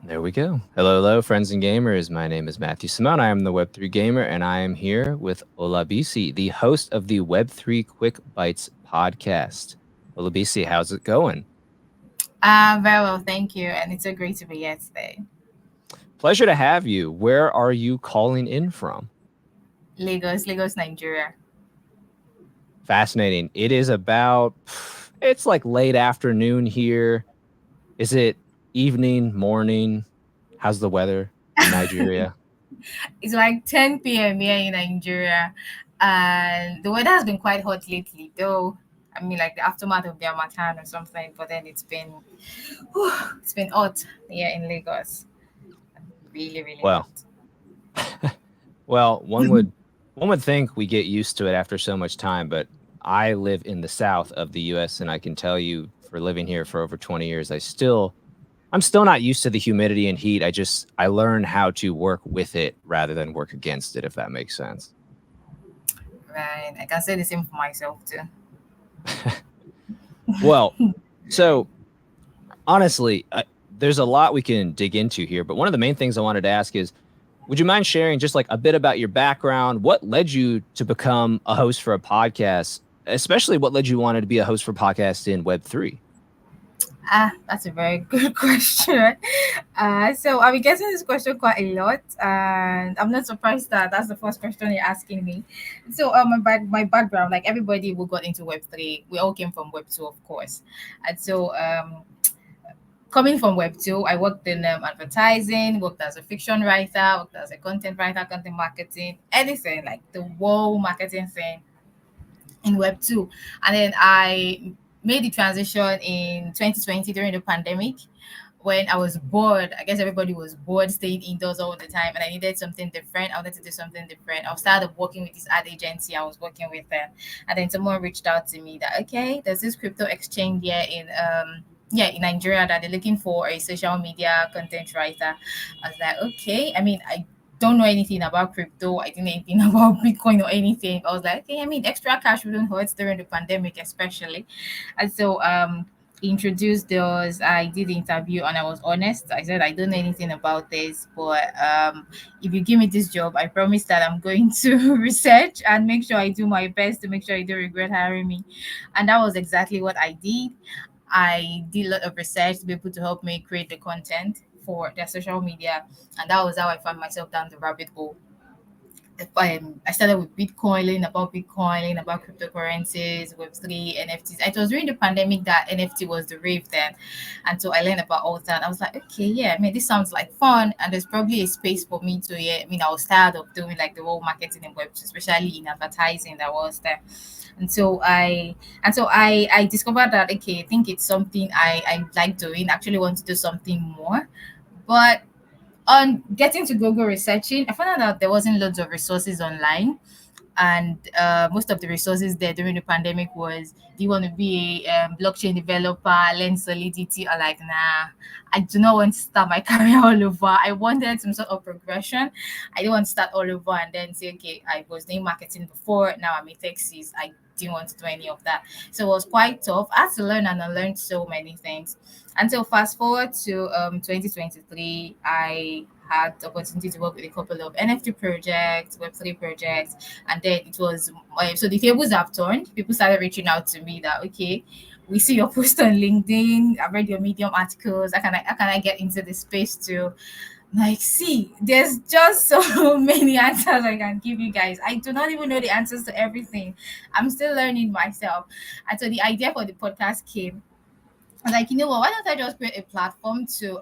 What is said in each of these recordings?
There we go. Hello, friends and gamers. My name is Matthew Simone. I am the Web3 Gamer, and I am here with Olabisi, the host of the Web3 Quick Bites podcast. Olabisi, how's it going? Very well, thank you. And it's so great to be here today. Pleasure to have you. Where are you calling in from? Lagos, Nigeria. Fascinating. It is it's like late afternoon here. Is it evening, morning? How's the weather in Nigeria? It's like 10 p.m. here in Nigeria. And the weather has been quite hot lately, though. I mean, like the aftermath of the Harmattan or something. But then it's been hot here in Lagos. Really, really Well, hot. well, one would think we get used to it after so much time, but I live in the south of the US, and I can tell you, for living here for over 20 years, I'm still not used to the humidity and heat. I learned how to work with it rather than work against it, if that makes sense. Right. I can say the same for myself, too. Well, so honestly, there's a lot we can dig into here, but one of the main things I wanted to ask is, would you mind sharing just like a bit about your background? What led you to become a host for a podcast, especially what led you wanted to be a host for podcasts in Web3? That's a very good question. So I've been getting this question quite a lot, and I'm not surprised that that's the first question you're asking me. So, my background, like everybody who got into Web3, we all came from Web2, of course, and so coming from Web2, I worked in advertising, worked as a fiction writer, worked as a content writer, content marketing, anything like the whole marketing thing in Web2. And then I made the transition in 2020 during the pandemic when I was bored. I guess everybody was bored staying indoors all the time, and I needed something different. I wanted to do something different. I started working with this ad agency I was working with them, and then someone reached out to me that okay, there's this crypto exchange here in Nigeria that they're looking for a social media content writer. I was like, okay. I mean, I don't know anything about crypto. I didn't know anything about Bitcoin or anything. I was like, okay, I mean, extra cash wouldn't hurt during the pandemic, especially. And so he introduced us. I did the interview and I was honest. I said I don't know anything about this, but if you give me this job, I promise that I'm going to research and make sure I do my best to make sure you don't regret hiring me. And that was exactly what I did. I did a lot of research to be able to help me create the content for their social media, and that was how I found myself down the rabbit hole. I started with Bitcoin, learning about cryptocurrencies, Web3, NFTs. It was during the pandemic that NFT was the rave then. And so I learned about all that. I was like, okay, yeah, I mean, this sounds like fun. And there's probably a space for me to, yeah, I mean, I was tired of doing like the whole marketing and Web2, especially in advertising that was there. And so I discovered that, okay, I think it's something I like doing, actually want to do something more. But on getting to Google researching, I found out that there wasn't loads of resources online, and most of the resources there during the pandemic was, do you want to be a blockchain developer, learn Solidity? Or like, nah, I do not want to start my career all over. I wanted some sort of progression. I didn't want to start all over and then say, okay, I was doing marketing before, now I'm a Texas. I didn't want to do any of that. So it was quite tough. I had to learn, and I learned so many things. Until fast forward to 2023, I had the opportunity to work with a couple of NFT projects, Web3 projects, and then it was so the tables have turned. People started reaching out to me that okay, we see your post on LinkedIn. I've read your Medium articles. How can I get into the space too? Like, see, there's just so many answers I can give you guys. I do not even know the answers to everything. I'm still learning myself. And so the idea for the podcast came. I was like, you know what? Why don't I just create a platform to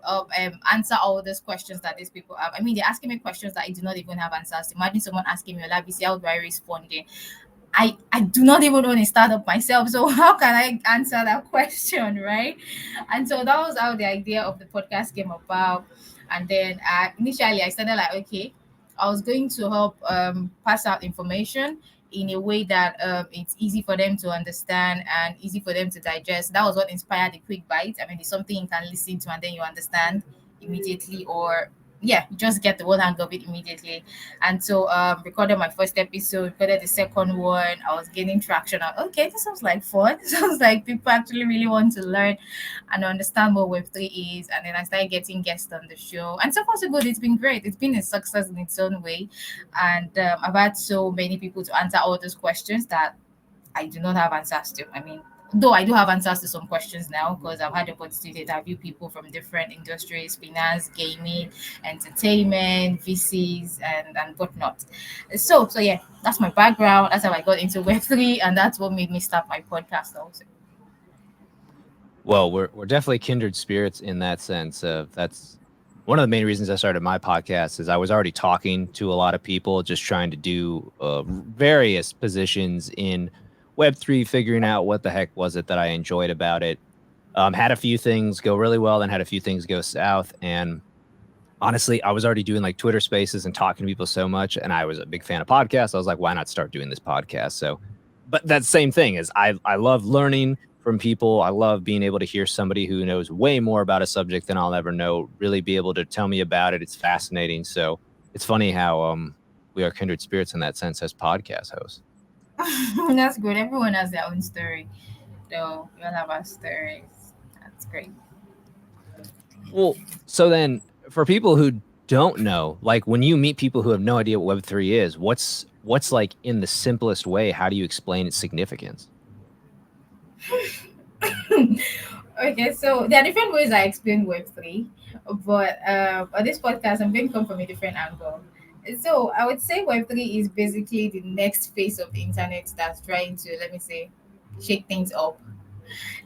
answer all those questions that these people have? I mean, they're asking me questions that I do not even have answers to. Imagine someone asking me, Olabisi, how do I respond? I do not even own a startup myself. So how can I answer that question, right? And so that was how the idea of the podcast came about. And then initially I started like, okay, I was going to help pass out information in a way that it's easy for them to understand and easy for them to digest. That was what inspired the quick bite. I mean, it's something you can listen to and then you understand immediately, or yeah, you just get the whole hang of it immediately. And so recorded my first episode, recorded the second one. I was gaining traction. Okay, this sounds like fun. This sounds like people actually really want to learn and understand what Web3 is. And then I started getting guests on the show. And so far so good. It's been great. It's been a success in its own way. And I've had so many people to answer all those questions that I do not have answers to. I mean, though I do have answers to some questions now because I've had the opportunity to interview people from different industries, finance, gaming, entertainment, VCs, and whatnot. So yeah, that's my background. That's how I got into Web3, and that's what made me start my podcast also. Well, we're definitely kindred spirits in that sense. That's one of the main reasons I started my podcast is I was already talking to a lot of people, just trying to do various positions in Web3, figuring out what the heck was it that I enjoyed about it. Had a few things go really well, then had a few things go south, and honestly, I was already doing like Twitter Spaces and talking to people so much, and I was a big fan of podcasts. I was like, why not start doing this podcast? So, but that same thing is I love learning from people. I love being able to hear somebody who knows way more about a subject than I'll ever know, really be able to tell me about it. It's fascinating. So it's funny how we are kindred spirits in that sense as podcast hosts. That's good. Everyone has their own story, so we all have our stories. That's great. Well, so then for people who don't know, like when you meet people who have no idea what Web3 is, what's like in the simplest way, how do you explain its significance? Okay, so there are different ways I explain Web3, but on this podcast, I'm going to come from a different angle. So I would say Web3 is basically the next phase of the internet that's trying to, let me say, shake things up.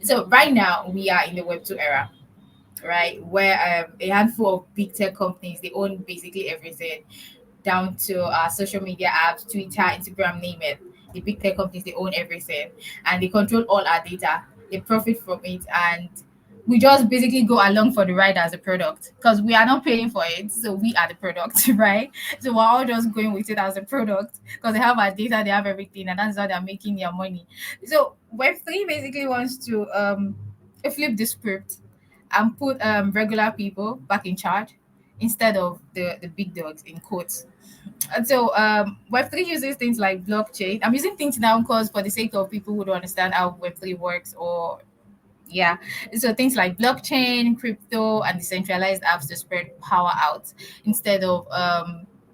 So right now, we are in the Web2 era, right? Where a handful of big tech companies, they own basically everything down to social media apps, Twitter, Instagram, name it. The big tech companies, they own everything and they control all our data. They profit from it. And we just basically go along for the ride as a product because we are not paying for it. So we are the product, right? So we're all just going with it as a product because they have our data, they have everything, and that's how they're making their money. So Web3 basically wants to flip the script and put regular people back in charge instead of the big dogs in quotes. And so Web3 uses things like blockchain. I'm using things now because for the sake of people who don't understand how Web3 works or yeah. So things like blockchain, crypto, and decentralized apps to spread power out instead of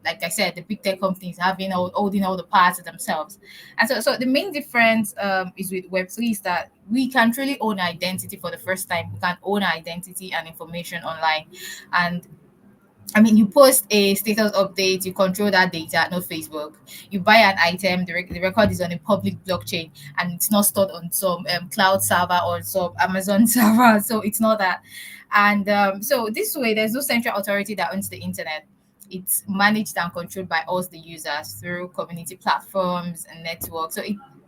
like I said, the big tech companies having holding all the power to themselves. And so the main difference is with Web3 is that we can truly own identity for the first time. We can own our identity and information online. And I mean, you post a status update, you control that data, not Facebook. You buy an item, the record is on a public blockchain and it's not stored on some cloud server or some Amazon server. So it's not that. And so this way, there's no central authority that owns the internet. It's managed and controlled by us, the users, through community platforms and networks. So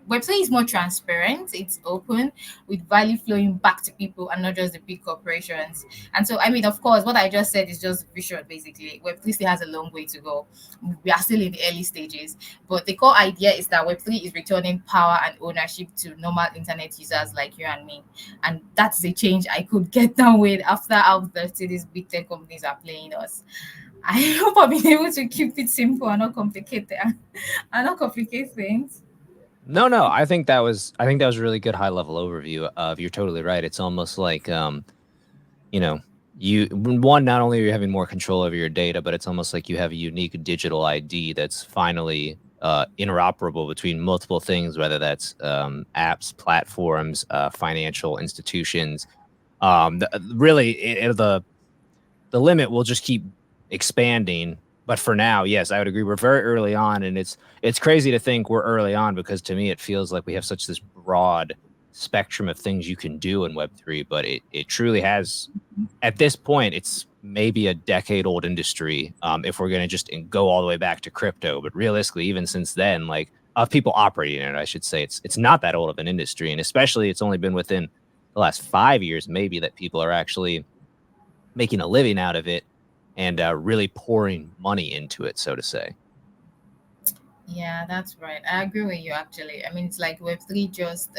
Web3 is more transparent, it's open, with value flowing back to people and not just the big corporations. And so, I mean, of course, what I just said is just vision, basically. Web3 still has a long way to go. We are still in the early stages. But the core idea is that Web3 is returning power and ownership to normal internet users like you and me. And that's the change I could get down with after how dirty these big tech companies are playing us. I hope I've been able to keep it simple and not complicate and not complicate things. No, I think that was a really good high level overview of you're totally right. It's almost like you know, you one not only are you having more control over your data, but it's almost like you have a unique digital ID that's finally interoperable between multiple things, whether that's apps, platforms, financial institutions. Really, the limit will just keep expanding. But for now, yes, I would agree. We're very early on, and it's crazy to think we're early on because to me it feels like we have such this broad spectrum of things you can do in Web3. But it truly has, at this point, it's maybe a decade old industry. If we're going to just go all the way back to crypto, but realistically, even since then, like of people operating in it, I should say it's not that old of an industry, and especially it's only been within the last 5 years maybe that people are actually making a living out of it and really pouring money into it, so to say. Yeah, that's right. I agree with you actually. I mean, it's like Web3 just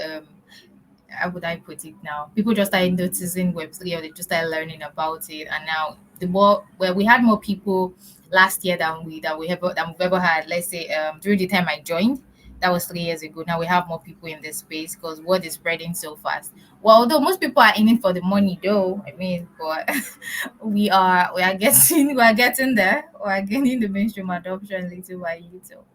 how would I put it now? People just started noticing Web3 or they just started learning about it and now the more where we had more people last year than we've ever had. Let's say during the time I joined, that was 3 years ago. Now we have more people in this space because word is spreading so fast. Well, although most people are in it for the money, though, I mean, but we are getting there. We are getting the mainstream adoption little by little.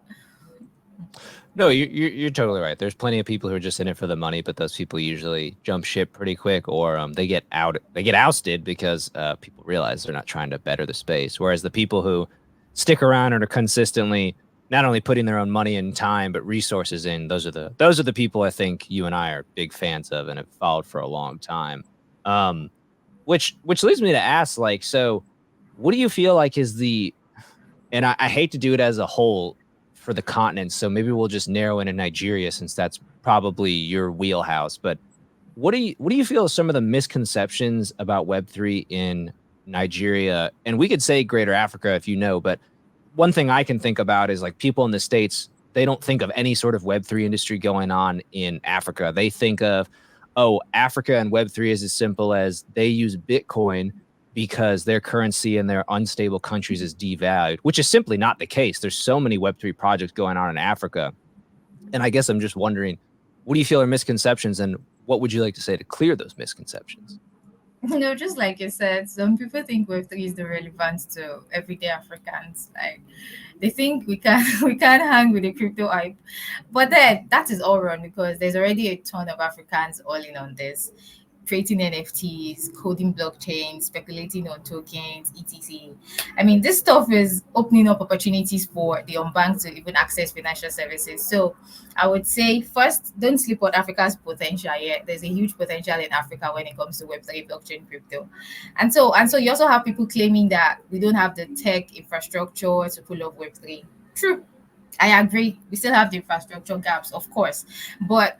No, you're totally right. There's plenty of people who are just in it for the money, but those people usually jump ship pretty quick, or they get ousted because people realize they're not trying to better the space. Whereas the people who stick around and are consistently not only putting their own money and time but resources in, those are the people I think you and I are big fans of and have followed for a long time. Um, which leads me to ask, like, so what do you feel like is the and I hate to do it as a whole for the continent, so maybe we'll just narrow in Nigeria since that's probably your wheelhouse. But what do you feel are some of the misconceptions about Web3 in Nigeria? And we could say Greater Africa if you know, but one thing I can think about is like people in the States, they don't think of any sort of Web3 industry going on in Africa. They think of, oh, Africa and Web3 is as simple as they use Bitcoin because their currency in their unstable countries is devalued, which is simply not the case. There's so many Web3 projects going on in Africa. And I guess I'm just wondering, what do you feel are misconceptions and what would you like to say to clear those misconceptions? Just like you said, some people think Web3 is irrelevant to everyday Africans. Like they think we can't hang with the crypto hype, but then that is all wrong because there's already a ton of Africans all in on this, creating NFTs, coding blockchains, speculating on tokens, etc. I mean, this stuff is opening up opportunities for the unbanked to even access financial services. So I would say first, don't sleep on Africa's potential yet. There's a huge potential in Africa when it comes to Web3 blockchain crypto. And so you also have people claiming that we don't have the tech infrastructure to pull off Web3. True. I agree. We still have the infrastructure gaps, of course. But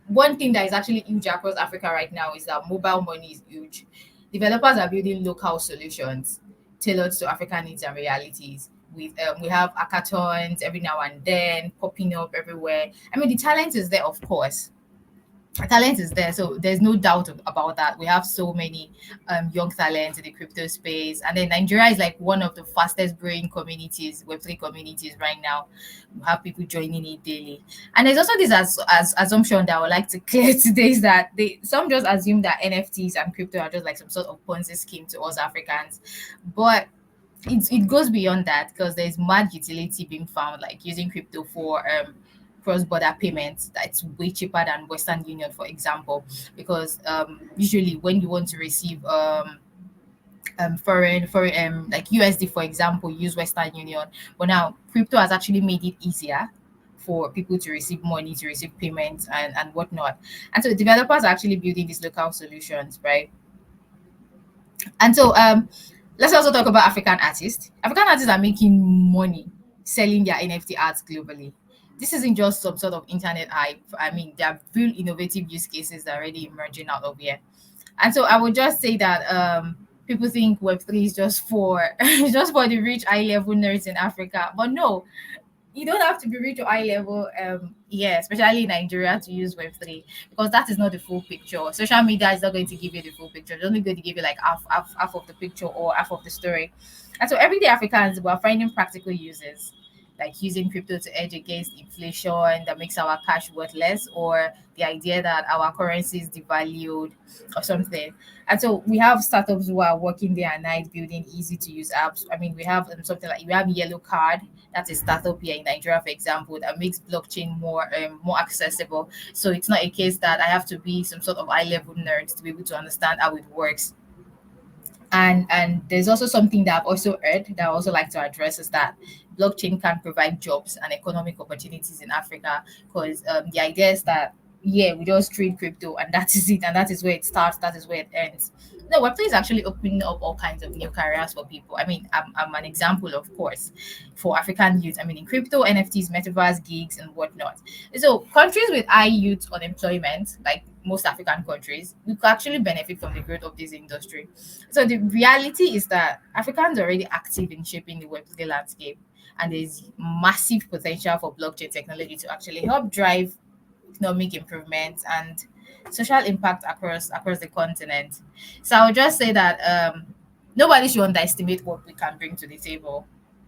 one thing that is actually huge across Africa right now is that mobile money is huge. Developers are building local solutions tailored to African needs and realities. We have hackathons every now and then popping up everywhere. I mean, the talent is there, of course, talent is there, so there's no doubt about that. We have so many young talents in the crypto space, and then Nigeria is like one of the fastest growing communities, Web3 communities right now. We have people joining it daily, and there's also this as assumption that I would like to clear today is that some just assume that NFTs and crypto are just like some sort of Ponzi scheme to us Africans, but it goes beyond that because there's mad utility being found, like using crypto for cross-border payments that's way cheaper than Western Union, for example, because usually when you want to receive foreign like USD, for example, use Western Union, but now crypto has actually made it easier for people to receive money, to receive payments and whatnot. And so developers are actually building these local solutions, right? And so let's also talk about African artists. African artists are making money selling their NFT arts globally. This isn't just some sort of internet hype. I mean, there are real innovative use cases that are already emerging out of here. And so I would just say that people think Web3 is just for just for the rich high level nerds in Africa. But no, you don't have to be rich or high level, especially in Nigeria to use Web3 because that is not the full picture. Social media is not going to give you the full picture. It's only going to give you like half of the picture or half of the story. And so everyday Africans were finding practical uses, like using crypto to hedge against inflation that makes our cash worth less, or the idea that our currency is devalued or something. And so we have startups who are working day and night building easy to use apps. I mean, we have something like we have Yellow Card, that's a startup here in Nigeria, for example, that makes blockchain more accessible. So it's not a case that I have to be some sort of high level nerd to be able to understand how it works. And there's also something that I've also heard that I also like to address is that blockchain can provide jobs and economic opportunities in Africa because the idea is that yeah, we just trade crypto and that is it, and that is where it starts, that is where it ends. No, Web3 is actually opening up all kinds of new careers for people. I mean, I'm an example, of course, for African youth. I mean, in crypto, NFTs, metaverse, gigs, and whatnot. So countries with high youth unemployment, like most African countries, we could actually benefit from the growth of this industry. So the reality is that Africans are already active in shaping the Web3 landscape, and there's massive potential for blockchain technology to actually help drive economic improvements and social impact across the continent. So I would just say that nobody should underestimate what we can bring to the table.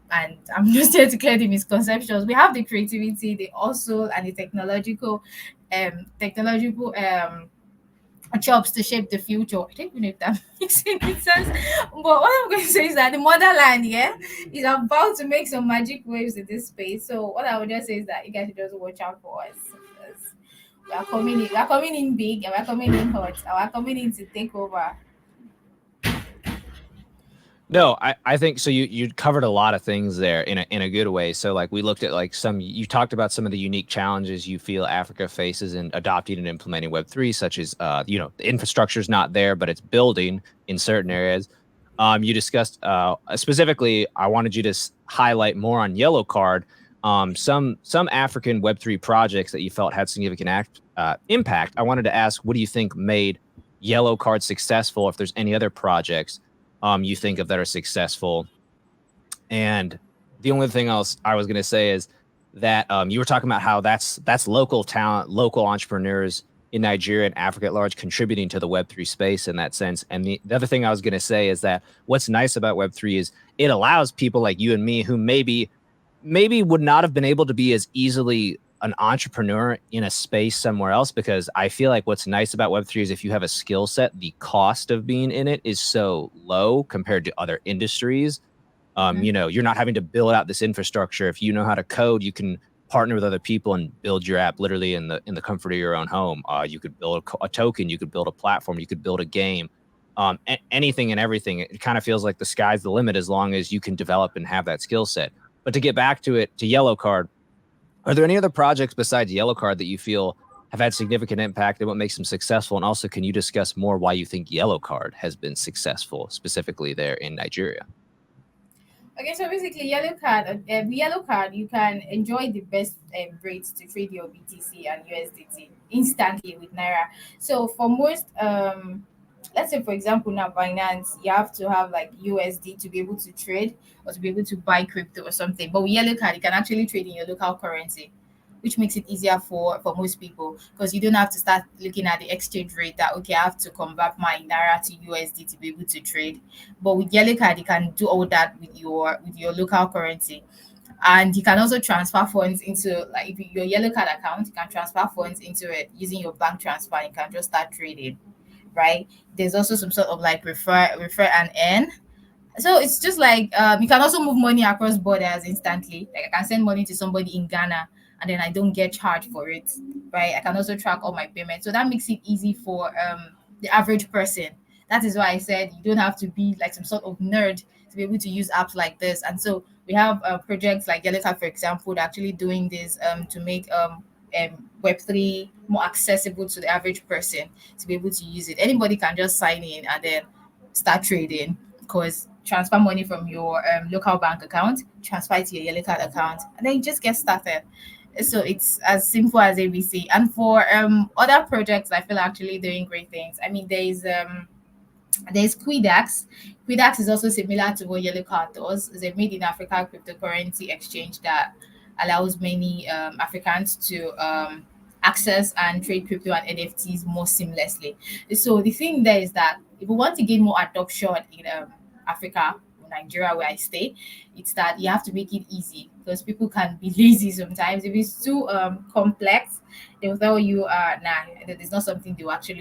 And I'm just here to clear the misconceptions. We have the creativity, the also, and the technological jobs to shape the future. I don't even know if that makes any sense. But what I'm going to say is that the motherland, yeah, is about to make some magic waves in this space. So what I would just say is that you guys should just watch out for us. Because we are coming in big, and we're coming in hot, and we're coming in to take over. No, I think so. You covered a lot of things there in a good way. So like we looked at like you talked about some of the unique challenges you feel Africa faces in adopting and implementing Web3, such as the infrastructure is not there, but it's building in certain areas. You discussed specifically. I wanted you to highlight more on Yellow Card. Some African Web3 projects that you felt had significant impact. I wanted to ask, what do you think made Yellow Card successful? If there's any other projects you think of that are successful. And the only thing else I was going to say is that you were talking about how that's local talent, local entrepreneurs in Nigeria and Africa at large contributing to the Web3 space in that sense. And the other thing I was going to say is that what's nice about Web3 is it allows people like you and me who maybe would not have been able to be as easily an entrepreneur in a space somewhere else, because I feel like what's nice about Web3 is if you have a skill set, the cost of being in it is so low compared to other industries. You're not having to build out this infrastructure. If you know how to code, you can partner with other people and build your app literally in the comfort of your own home. You could build a token, you could build a platform, you could build a game, anything and everything. It kind of feels like the sky's the limit as long as you can develop and have that skill set. But to get back to Yellow Card, are there any other projects besides Yellow Card that you feel have had significant impact and what makes them successful? And also, can you discuss more why you think Yellow Card has been successful, specifically there in Nigeria? Okay, so basically, yellow card, you can enjoy the best rates to trade your BTC and USDT instantly with Naira. So for most, let's say for example now Binance, you have to have like USD to be able to trade or to be able to buy crypto or something. But with yellow card, you can actually trade in your local currency, which makes it easier for most people because you don't have to start looking at the exchange rate that okay, I have to convert my Naira to USD to be able to trade. But with yellow card, you can do all that with your local currency. And you can also transfer funds into like if your yellow card account, you can transfer funds into it using your bank transfer. You can just start trading, right? There's also some sort of like refer and earn. So it's just like you can also move money across borders instantly. Like I can send money to somebody in Ghana and then I don't get charged for it, right? I can also track all my payments. So that makes it easy for the average person. That is why I said you don't have to be like some sort of nerd to be able to use apps like this. And so we have projects like Yellowcard, for example, that actually doing this to make Web3 more accessible to the average person to be able to use it. Anybody can just sign in and then start trading because transfer money from your local bank account, transfer it to your yellow card account, and then you just get started. So it's as simple as ABC. And for other projects, I feel actually doing great things. I mean, there's Quidax. Quidax is also similar to what Yellow Card does. It's a made in Africa cryptocurrency exchange that allows many Africans to access and trade crypto and NFTs more seamlessly. So the thing there is that if we want to gain more adoption in Africa, Nigeria, where I stay, it's that you have to make it easy because people can be lazy sometimes. If it's too complex, they'll tell you, nah, that is not something they want to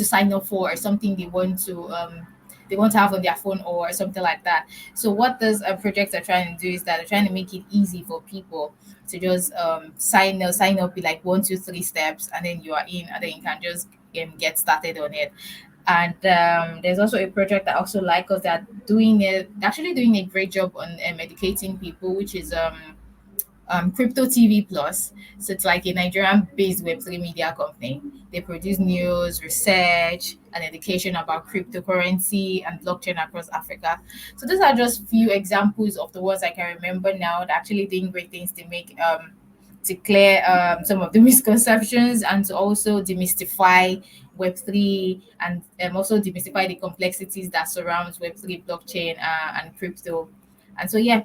sign up for or something they want to have on their phone or something like that. So what those projects are trying to do is that they're trying to make it easy for people to just sign up with like 1, 2, 3 steps, and then you are in, and then you can just get started on it. And there's also a project that I also like because they're actually doing a great job on educating people, which is Crypto TV Plus. So it's like a Nigerian-based Web3 media company. They produce news, research, and education about cryptocurrency and blockchain across Africa. So those are just few examples of the ones I can remember now that actually doing great things to make to clear some of the misconceptions and to also demystify Web3 and also demystify the complexities that surrounds Web3 blockchain and crypto. And so yeah,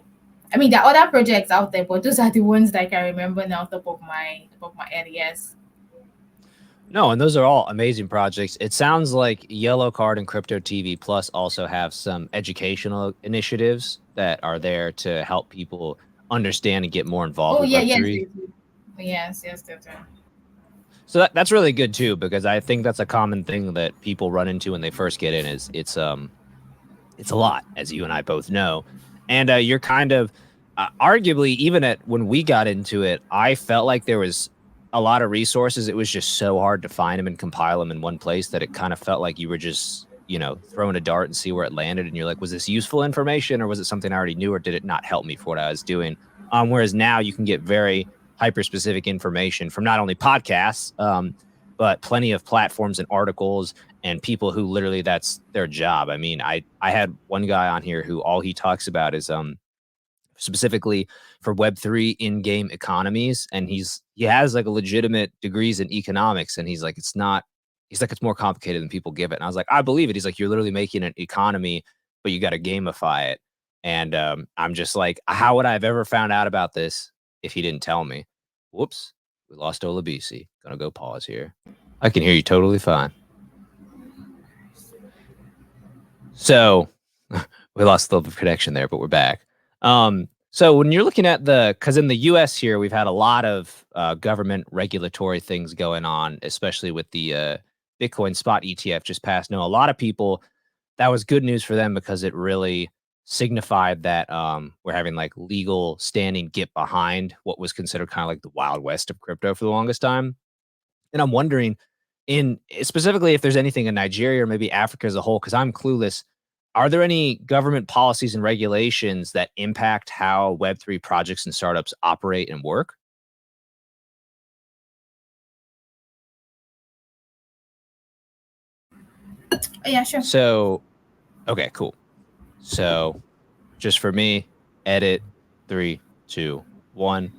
I mean, there are other projects out there, but those are the ones that I can remember now, top of my head. Yes. No, and those are all amazing projects. It sounds like Yellow Card and Crypto TV Plus also have some educational initiatives that are there to help people understand and get more involved Oh with yeah, yes, Web3. they do. Yes, yes, they do. So that's really good too, because I think that's a common thing that people run into when they first get in is it's a lot, as you and I both know. And you're kind of arguably, even at when we got into it, I felt like there was a lot of resources. It was just so hard to find them and compile them in one place that it kind of felt like you were just, throwing a dart and see where it landed. And you're like, was this useful information or was it something I already knew or did it not help me for what I was doing? Whereas now you can get very hyper specific information from not only podcasts, but plenty of platforms and articles and people who literally that's their job. I mean, I had one guy on here who all he talks about is specifically for Web3 in-game economies, and he has like a legitimate degrees in economics, and he's like it's more complicated than people give it. And I was like, I believe it. He's like, you're literally making an economy, but you got to gamify it. And I'm just like, how would I have ever found out about this if he didn't tell me? Whoops, we lost Olabisi. Gonna go pause here. I can hear you totally fine. So we lost a little bit of connection there, but we're back. So when you're looking at because in the U.S. here, we've had a lot of government regulatory things going on, especially with the Bitcoin spot ETF just passed. No, a lot of people, that was good news for them because it really signified that we're having like legal standing get behind what was considered kind of like the Wild West of crypto for the longest time. And I'm wondering, in specifically, if there's anything in Nigeria or maybe Africa as a whole, because I'm clueless. Are there any government policies and regulations that impact how Web3 projects and startups operate and work? Oh, yeah, sure. So, okay, cool. So, just for me, edit 3, 2, 1.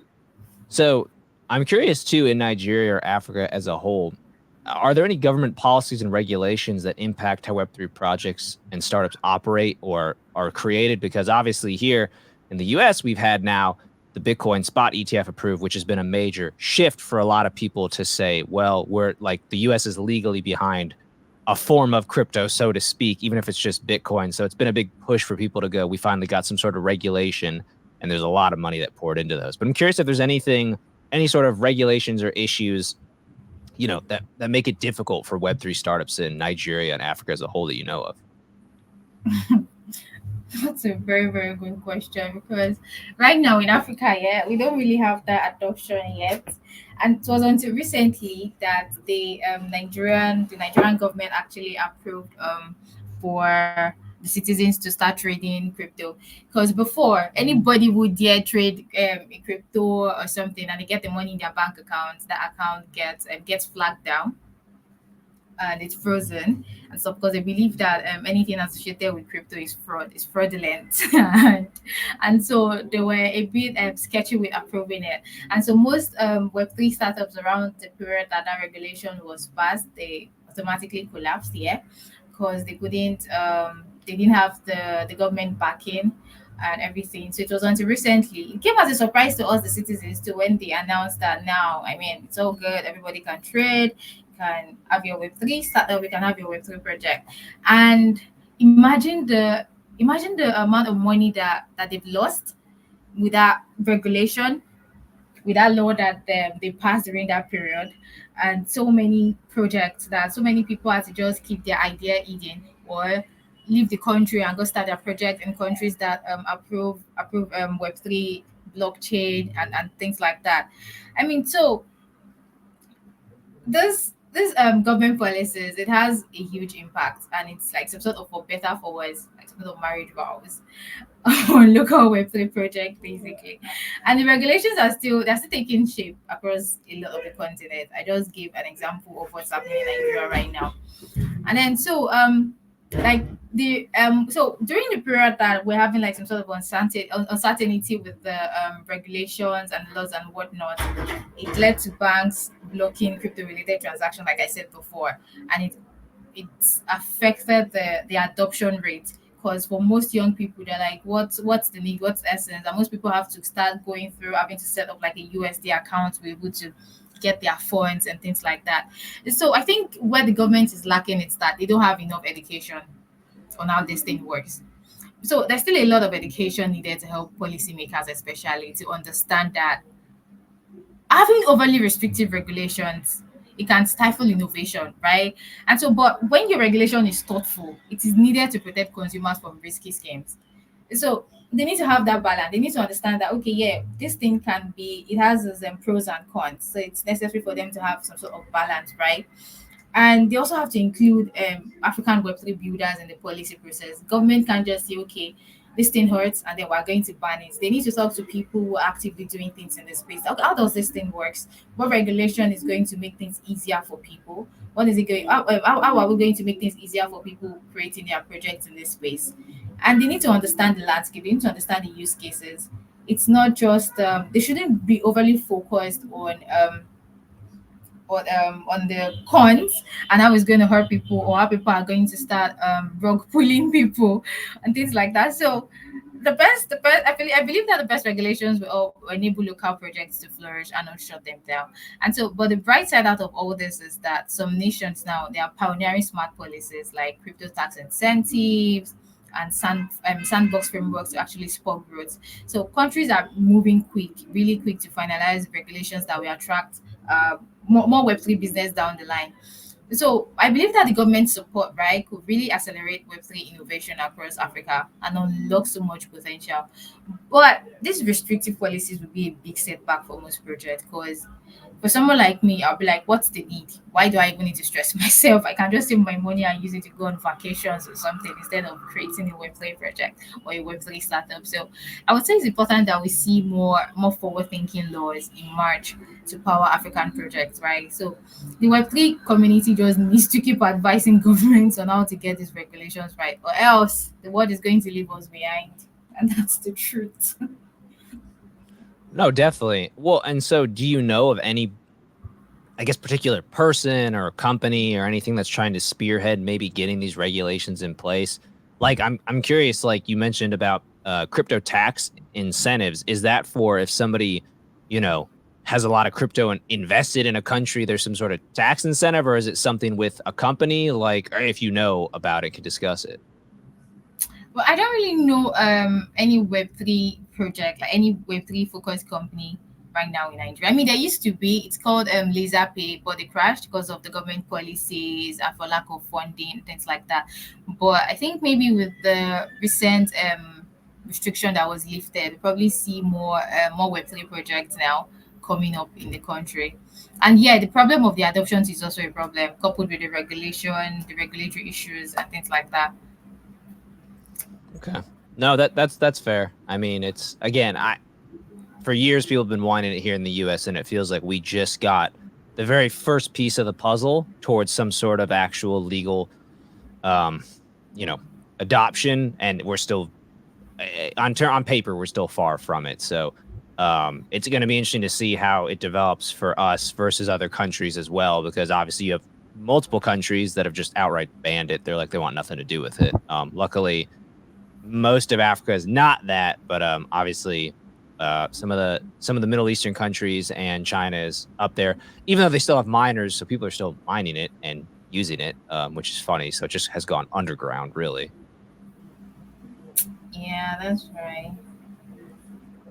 So, I'm curious too, in Nigeria or Africa as a whole, are there any government policies and regulations that impact how Web3 projects and startups operate or are created? Because obviously here in the US, we've had now the Bitcoin spot ETF approved, which has been a major shift for a lot of people to say, well, we're like the US is legally behind a form of crypto, so to speak, even if it's just Bitcoin. So it's been a big push for people to go, we finally got some sort of regulation, and there's a lot of money that poured into those. But I'm curious if there's any sort of regulations or issues, that make it difficult for Web3 startups in Nigeria and Africa as a whole that you know of. That's a very, very good question because right now in Africa, yeah, we don't really have that adoption yet. And it was until recently that the Nigerian government actually approved for the citizens to start trading crypto. Because before anybody would dare trade a crypto or something and they get the money in their bank account, that account gets flagged down and it's frozen and so because they believe that anything associated with crypto is fraudulent and so they were a bit sketchy with approving it. And so most web3 startups around the period that that regulation was passed, they automatically collapsed, yeah, because they didn't have the government backing and everything. So it was until recently it came as a surprise to us, the citizens, too, when they announced that now, I mean, it's all good, everybody can trade, can have your Web3 startup, we can have your Web3 project. And imagine the amount of money that they've lost with that regulation, with that law that they passed during that period. And so many projects that so many people had to just keep their idea hidden or leave the country and go start their project in countries that approve Web3 blockchain and things like that. I mean, so this government policies, it has a huge impact, and it's like some sort of for better for worse, like some sort of marriage vows on local Web3 project basically. And the regulations they're still taking shape across a lot of the continent. I just gave an example of what's happening in Nigeria right now. And then like the so during the period that we're having like some sort of uncertainty with the regulations and laws and whatnot, it led to banks blocking crypto related transactions, like I said before. And it's affected the adoption rate, because for most young people they're like, what's the need, what's the essence? And most people have to start going through having to set up like a USD account to be able to get their funds and things like that. So I think where the government is lacking is that they don't have enough education on how this thing works. So there's still a lot of education needed to help policymakers, especially to understand that having overly restrictive regulations, it can stifle innovation, right? And so, but when your regulation is thoughtful, it is needed to protect consumers from risky schemes. So they need to have that balance. They need to understand that, okay, yeah, this thing can be, it has its pros and cons. So it's necessary for them to have some sort of balance, right? And they also have to include African Web3 builders in the policy process. Government can't just say, okay, this thing hurts and then we're going to ban it. They need to talk to people who are actively doing things in the space. Okay, how does this thing works? What regulation is going to make things easier for people? What is it going? How are we going to make things easier for people creating their projects in this space? And they need to understand the landscape. They need to understand the use cases. It's not just they shouldn't be overly focused on the cons and how it's going to hurt people or how people are going to start rug pulling people and things like that. So the best I believe that the best regulations will enable local projects to flourish and not shut them down. And so, but the bright side out of all this is that some nations now they are pioneering smart policies like crypto tax incentives and sandbox frameworks to actually spur growth. So countries are moving really quick to finalize regulations that will attract more Web3 business down the line. So I believe that the government support, right, could really accelerate Web3 innovation across Africa and unlock so much potential. But these restrictive policies would be a big setback for most projects because for someone like me, I'll be like, what's the need? Why do I even need to stress myself? I can just save my money and use it to go on vacations or something instead of creating a Web3 project or a Web3 startup. So I would say it's important that we see more forward thinking laws emerge to power African projects, right? So the Web3 community just needs to keep advising governments on how to get these regulations right, or else the world is going to leave us behind. And that's the truth. No, definitely. Well, and so do you know of any, I guess, particular person or company or anything that's trying to spearhead maybe getting these regulations in place? Like, I'm curious. Like you mentioned about crypto tax incentives. Is that for if somebody, you know, has a lot of crypto and invested in a country, there's some sort of tax incentive, or is it something with a company? Like, or if you know about it, could discuss it. Well, I don't really know any Web3 project, like any Web3 focused company right now in Nigeria. I mean, there used to be, it's called Laser Pay, but they crashed because of the government policies and for lack of funding, things like that. But I think maybe with the recent restriction that was lifted, we probably see more Web3 projects now coming up in the country. And yeah, the problem of the adoptions is also a problem, coupled with the regulation, the regulatory issues, and things like that. Okay. No, that's fair. I mean, it's again, I for years people have been wanting it here in the US, and it feels like we just got the very first piece of the puzzle towards some sort of actual legal um, you know, adoption, and we're still on paper we're still far from it. So it's going to be interesting to see how it develops for us versus other countries as well, because obviously you have multiple countries that have just outright banned it. They're like they want nothing to do with it. Luckily most of Africa is not that, but obviously some of the Middle Eastern countries and China is up there, even though they still have miners, so people are still mining it and using it, which is funny. So it just has gone underground, really. Yeah, that's right.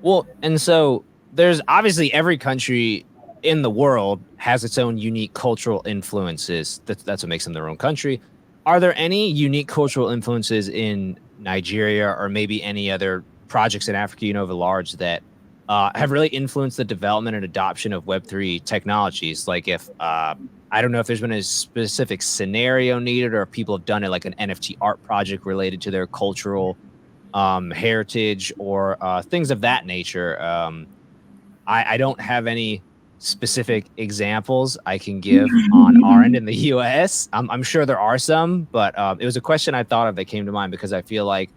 Well, and so there's obviously every country in the world has its own unique cultural influences. That's what makes them their own country. Are there any unique cultural influences in Nigeria or maybe any other projects in Africa, you know, of large that have really influenced the development and adoption of Web3 technologies? Like if, I don't know if there's been a specific scenario needed or if people have done it like an NFT art project related to their cultural heritage or things of that nature. I don't have any specific examples I can give on our end in the US. I'm sure there are some, but it was a question I thought of that came to mind because I feel like,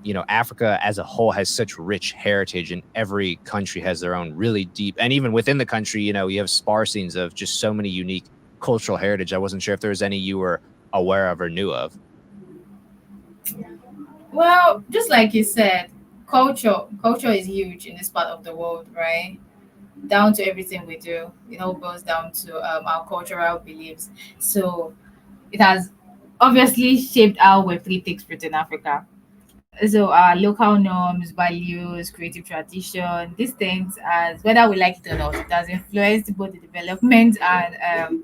you know, Africa as a whole has such rich heritage, and every country has their own really deep, and even within the country, you know, you have sparsings of just so many unique cultural heritage. I wasn't sure if there was any you were aware of or knew of. Well, just like you said, culture is huge in this part of the world, right? down to everything we do. It all boils down to our cultural beliefs. So it has obviously shaped how Web3 takes root in Africa. So our local norms, values, creative tradition, these things, as whether we like it or not, it has influenced both the development and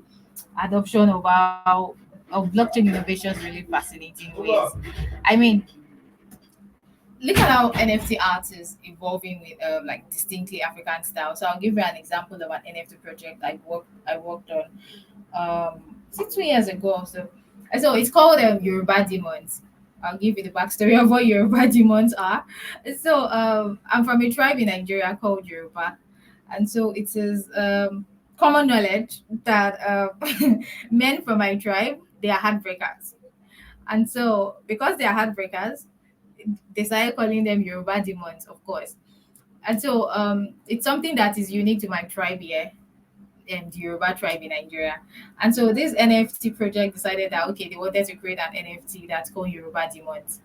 adoption of blockchain innovations really fascinating ways. I mean, look at how NFT art is evolving with like distinctly African style. So I'll give you an example of an NFT project I worked on 2 years ago or so. And so it's called Yoruba Demons. I'll give you the backstory of what Yoruba demons are. So I'm from a tribe in Nigeria called Yoruba, and so it is common knowledge that men from my tribe, they are heartbreakers, and so because they are heartbreakers, they started calling them Yoruba demons, of course. And so it's something that is unique to my tribe here and the Yoruba tribe in Nigeria. And so this NFT project decided that okay, they wanted to create an NFT that's called Yoruba Demons.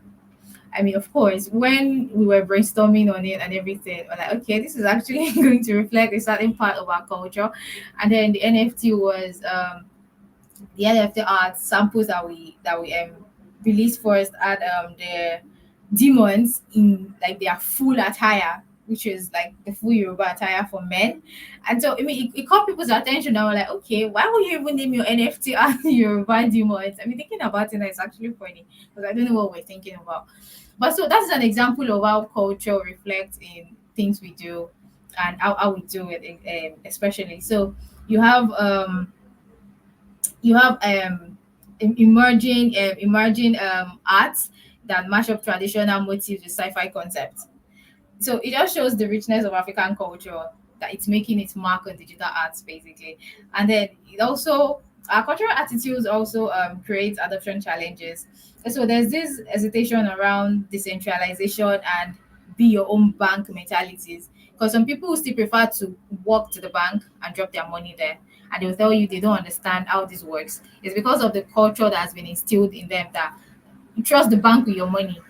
I mean, of course, when we were brainstorming on it and everything, we're like, okay, this is actually going to reflect a certain part of our culture. And then the NFT was the NFT art samples that we released first had the demons in like their full attire, which is like the full Yoruba attire for men. And so I mean it caught people's attention. I was like, okay, why would you even name your NFT as Yoruba demons? I mean thinking about it now, it's actually funny because I don't know what we're thinking about. But so that's an example of how culture reflects in things we do and how we do it, especially. So you have um you have emerging arts that mash up traditional motifs with sci-fi concepts. So it just shows the richness of African culture that it's making its mark on digital arts basically. And then it also our cultural attitudes also create adoption challenges. And so there's this hesitation around decentralization and be your own bank mentalities. Because some people still prefer to walk to the bank and drop their money there. And they'll tell you they don't understand how this works. It's because of the culture that has been instilled in them that you trust the bank with your money.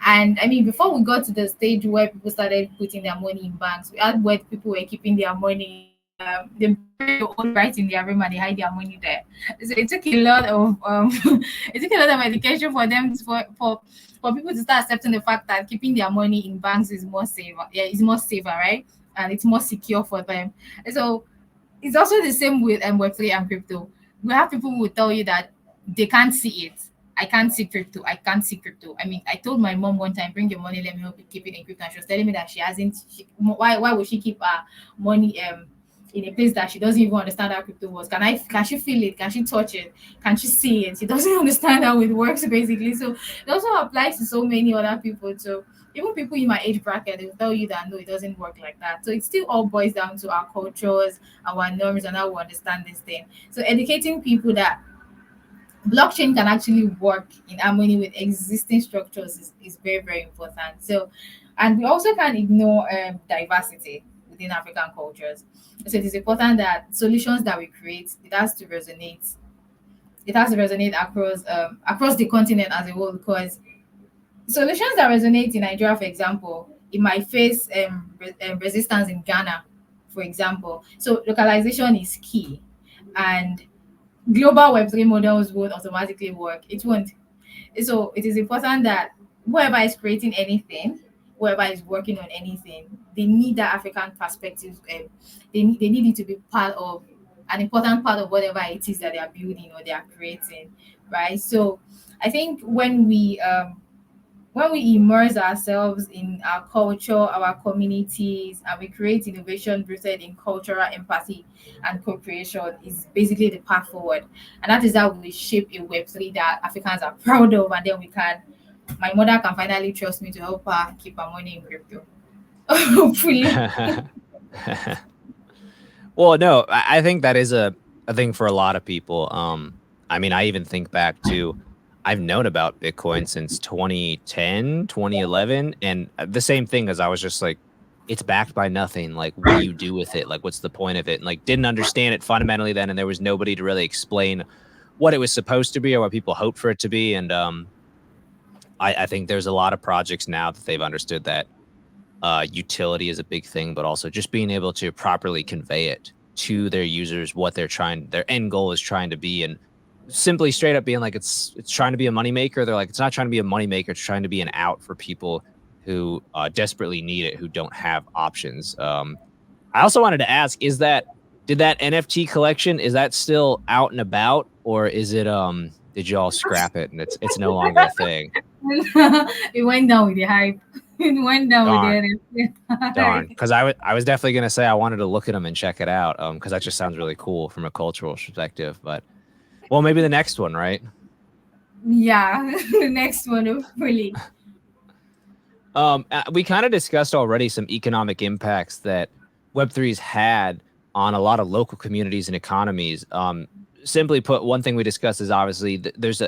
And I mean, before we got to the stage where people started putting their money in banks, we had where people were keeping their money. They bury your own right in their room and they hide their money there. So it took a lot of it took a lot of education for them for people to start accepting the fact that keeping their money in banks is more safer. Yeah, it's more safer, right? And it's more secure for them. And so it's also the same with Web3 and crypto. We have people who will tell you that they can't see it. I can't see crypto. I can't see crypto. I mean, I told my mom one time, bring your money, let me help you keep it in crypto. And she was telling me that she hasn't. Why would she keep her money in a place that she doesn't even understand how crypto was? Can she feel it? Can she touch it? Can she see it? She doesn't understand how it works basically. So it also applies to so many other people too. Even people in my age bracket, they will tell you that no, it doesn't work like that. So it still all boils down to our cultures, our norms, and how we understand this thing. So educating people that blockchain can actually work in harmony with existing structures is very, very important. So, and we also can't ignore diversity within African cultures. So it is important that solutions that we create, it has to resonate across the continent as a whole, because solutions that resonate in Nigeria, for example, it might face resistance in Ghana, for example. So localization is key, and global Web3 models won't automatically work. It won't. So it is important that whoever is creating anything, whoever is working on anything, they need that African perspective. They need it to be part of an important part of whatever it is that they are building or they are creating, right? So I think when we immerse ourselves in our culture, our communities, and we create innovation rooted in cultural empathy and co-creation is basically the path forward. And that is how we shape a Web3 that Africans are proud of. And then my mother can finally trust me to help her keep her money in crypto. Hopefully. Well, no, I think that is a thing for a lot of people. I mean, I even think back to I've known about Bitcoin since 2010, 2011, and the same thing as I was just like, it's backed by nothing. Like, what do you do with it? Like, what's the point of it? And like, didn't understand it fundamentally then, and there was nobody to really explain what it was supposed to be or what people hoped for it to be. And I think there's a lot of projects now that they've understood that utility is a big thing, but also just being able to properly convey it to their users what their end goal is trying to be, and simply straight up being like it's trying to be a moneymaker. They're like, it's not trying to be a moneymaker, it's trying to be an out for people who desperately need it, who don't have options. I also wanted to ask, did that NFT collection, is that still out and about, or is it did you all scrap it and it's no longer a thing? It went down with the hype. It went down with Darn. the Darn, hype. because I was definitely gonna say I wanted to look at them and check it out, because that just sounds really cool from a cultural perspective. But well, maybe the next one, right? Yeah, the next one, hopefully. We kind of discussed already some economic impacts that Web3's had on a lot of local communities and economies. Simply put, one thing we discussed is obviously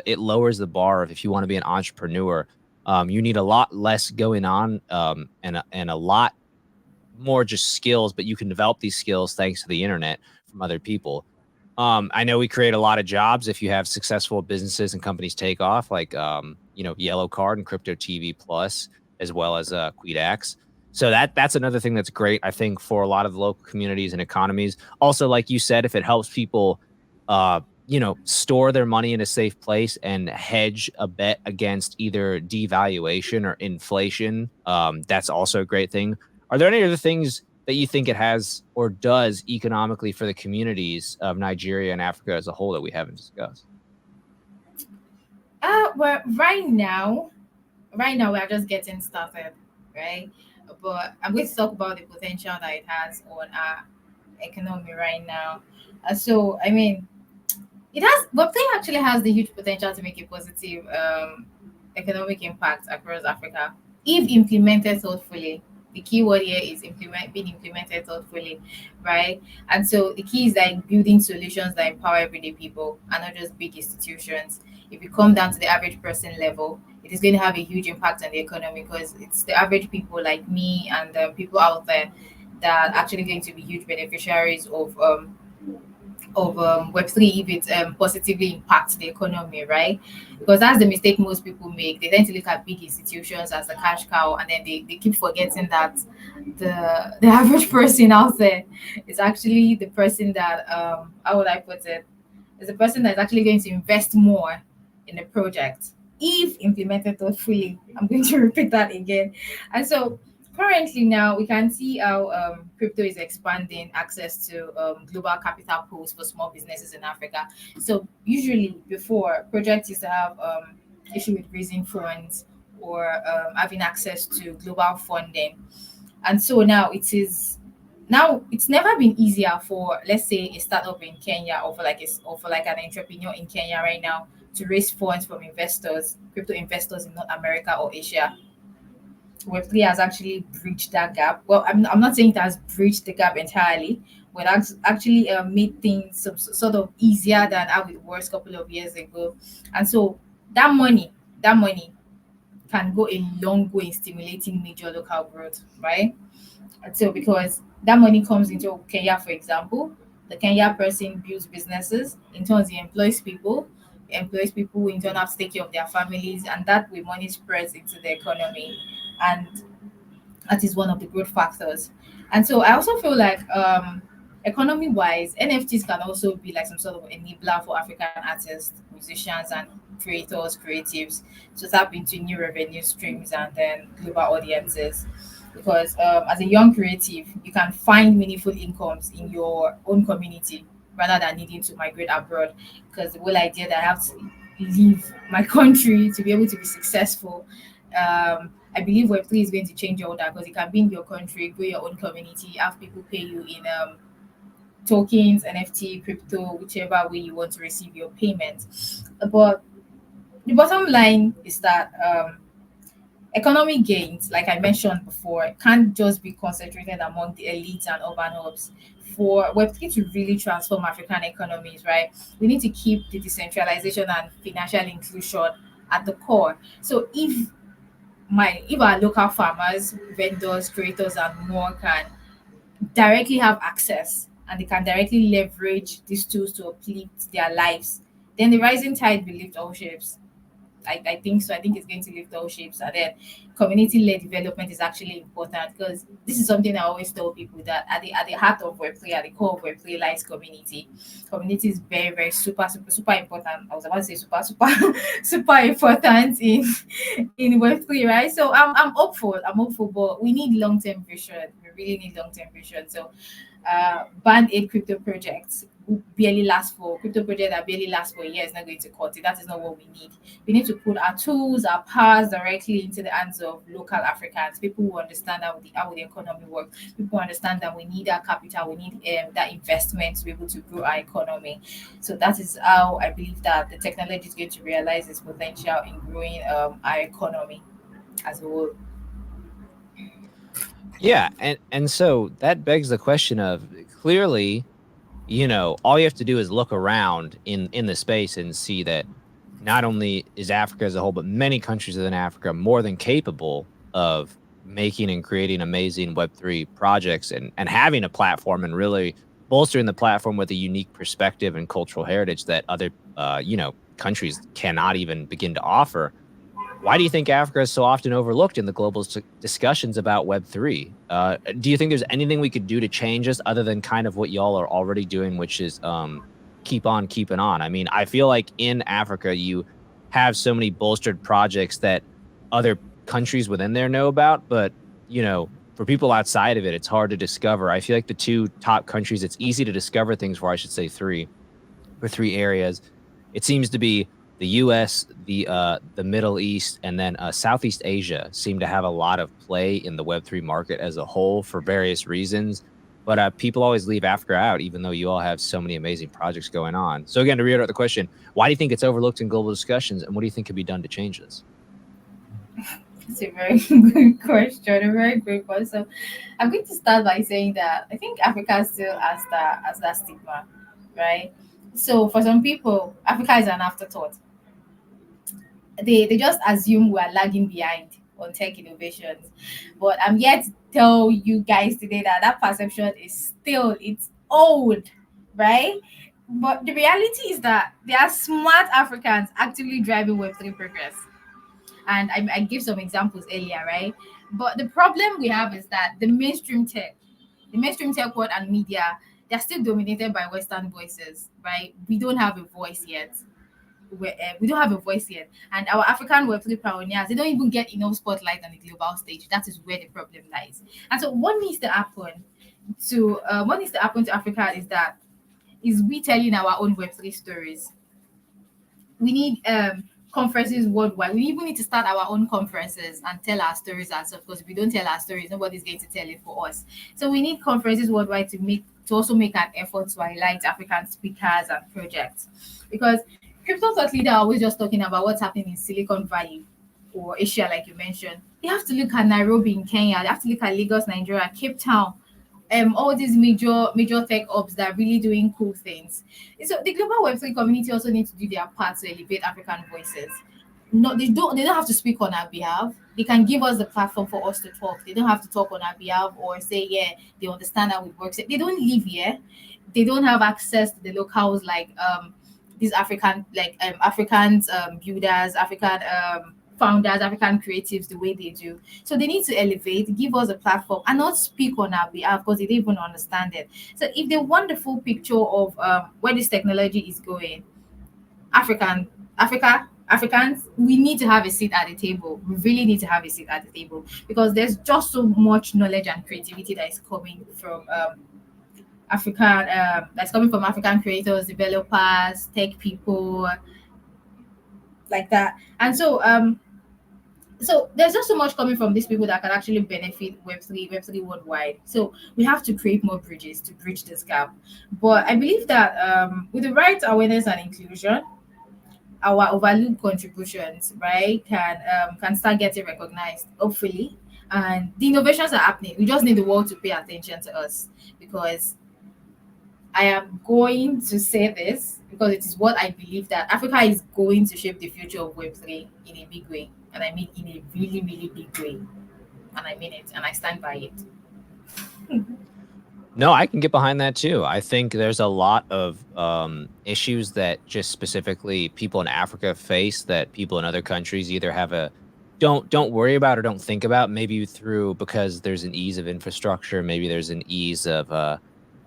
it lowers the bar of if you want to be an entrepreneur. You need a lot less going on, and a lot more just skills, but you can develop these skills thanks to the internet from other people. I know we create a lot of jobs if you have successful businesses and companies take off, like Yellow Card and Crypto TV Plus, as well as Queedax. So that's another thing that's great, I think, for a lot of the local communities and economies. Also, like you said, if it helps people, store their money in a safe place and hedge a bet against either devaluation or inflation, that's also a great thing. Are there any other things that you think it has or does economically for the communities of Nigeria and Africa as a whole that we haven't discussed? Well, right now we are just getting started, right? But I'm going to talk about the potential that it has on our economy right now. So, I mean, Web3 actually has the huge potential to make a positive economic impact across Africa if implemented thoughtfully. The key word here is being implemented thoughtfully, right? And so the key is like building solutions that empower everyday people and not just big institutions. If you come down to the average person level, it is going to have a huge impact on the economy because it's the average people like me and people out there that are actually going to be huge beneficiaries of Web3 if it positively impacts the economy, right? Because that's the mistake most people make. They tend to look at big institutions as the cash cow, and then they keep forgetting that the average person out there is actually the person that how would I put it? Is the person that's actually going to invest more in the project if implemented thoughtfully. I'm going to repeat that again. And so currently now we can see how crypto is expanding access to global capital pools for small businesses in Africa. So usually before, projects used to have issue with raising funds or having access to global funding. And so now it's never been easier for, let's say, a startup in Kenya or for like an entrepreneur in Kenya right now to raise funds from investors, crypto investors in North America or Asia. Web3 has actually breached that gap. Well, I'm not saying it has breached the gap entirely, but that's actually made things sort of easier than how it was a couple of years ago. And so that money can go a long way in stimulating major local growth, right? And so because that money comes into Kenya, for example, the Kenya person builds businesses, in turn he employs people who in turn have to take care of their families, and that way money spreads into the economy. And that is one of the growth factors. And so I also feel like economy wise, NFTs can also be like some sort of enabler for African artists, musicians, and creatives to tap into new revenue streams and then global audiences. Because as a young creative, you can find meaningful incomes in your own community rather than needing to migrate abroad. Because the whole idea that I have to leave my country to be able to be successful, I believe Web3 is going to change all that because you can be in your country, grow your own community, have people pay you in tokens, NFT, crypto, whichever way you want to receive your payment. But the bottom line is that economic gains, like I mentioned before, can't just be concentrated among the elites and urban hubs. For Web3 to really transform African economies, right, we need to keep the decentralization and financial inclusion at the core. So if our local farmers, vendors, creators, and more can directly have access and they can directly leverage these tools to uplift their lives, then the rising tide will lift all ships. I think so. I think it's going to lift all shapes. And then community-led development is actually important, because this is something I always tell people, that at the heart of Web3, at the core of Web3 lies community. Community is very, very super important. I was about to say super super important in Web3, right? So I'm hopeful. I'm hopeful, but we need long-term vision. We really need long-term vision. So band aid crypto projects who barely last for crypto project that barely last for a year is not going to cut it. That is not what we need. We need to put our tools, our powers directly into the hands of local Africans, people who understand how the economy works, people who understand that we need that capital, we need that investment to be able to grow our economy. So that is how I believe that the technology is going to realize its potential in growing our economy as a whole. Yeah, and so that begs the question of, clearly, all you have to do is look around in the space and see that not only is Africa as a whole, but many countries within Africa more than capable of making and creating amazing Web3 projects and having a platform and really bolstering the platform with a unique perspective and cultural heritage that other countries cannot even begin to offer. Why do you think Africa is so often overlooked in the global discussions about Web3? Do you think there's anything we could do to change this other than kind of what y'all are already doing, which is keep on keeping on? I mean, I feel like in Africa, you have so many bolstered projects that other countries within there know about, but, for people outside of it, it's hard to discover. I feel like the two top countries it's easy to discover things for, I should say three areas. It seems to be the U.S., the Middle East, and then Southeast Asia seem to have a lot of play in the Web3 market as a whole for various reasons. But people always leave Africa out, even though you all have so many amazing projects going on. So again, to reiterate the question, why do you think it's overlooked in global discussions, and what do you think could be done to change this? It's a very good question, a very great one. So I'm going to start by saying that I think Africa still has that stigma, right? So for some people, Africa is an afterthought. They just assume we are lagging behind on tech innovations. But I'm here to tell you guys today that that perception is still, it's old, right? But the reality is that there are smart Africans actively driving Web3 progress. And I gave some examples earlier, right? But the problem we have is that the mainstream tech world and media, they're still dominated by Western voices, right? We don't have a voice yet. We don't have a voice yet. And our African Web3 pioneers, they don't even get enough spotlight on the global stage. That is where the problem lies. And so what needs to happen to Africa is we telling our own Web3 stories. We need conferences worldwide. We even need to start our own conferences and tell our stories ourselves, because if we don't tell our stories, nobody's going to tell it for us. So we need conferences worldwide to also make an effort to highlight African speakers and projects. Because crypto thought leader are always just talking about what's happening in Silicon Valley or Asia, like you mentioned. You have to look at Nairobi in Kenya, you have to look at Lagos, Nigeria, Cape Town, all these major tech ops that are really doing cool things. So the global Web3 community also needs to do their part to elevate African voices. No, they don't have to speak on our behalf. They can give us the platform for us to talk. They don't have to talk on our behalf or say, yeah, they understand how it works. They don't live here. They don't have access to the locals like these Africans builders, African founders, African creatives the way they do. So they need to elevate, give us a platform, and not speak on our behalf because they don't even understand it. So if they want the full picture of where this technology is going, Africans, we need to have a seat at the table. We really need to have a seat at the table because there's just so much knowledge and creativity that is coming from African creators, developers, tech people, like that. And so there's just so much coming from these people that can actually benefit Web3 worldwide. So we have to create more bridges to bridge this gap. But I believe that with the right awareness and inclusion, our overlooked contributions, right, can start getting recognized, hopefully. And the innovations are happening. We just need the world to pay attention to us, because I am going to say this because it is what I believe, that Africa is going to shape the future of Web3 in a big way. And I mean in a really, really big way. And I mean it. And I stand by it. No, I can get behind that too. I think there's a lot of issues that just specifically people in Africa face that people in other countries either have a don't worry about or don't think about. Maybe through because there's an ease of infrastructure, maybe there's an ease of a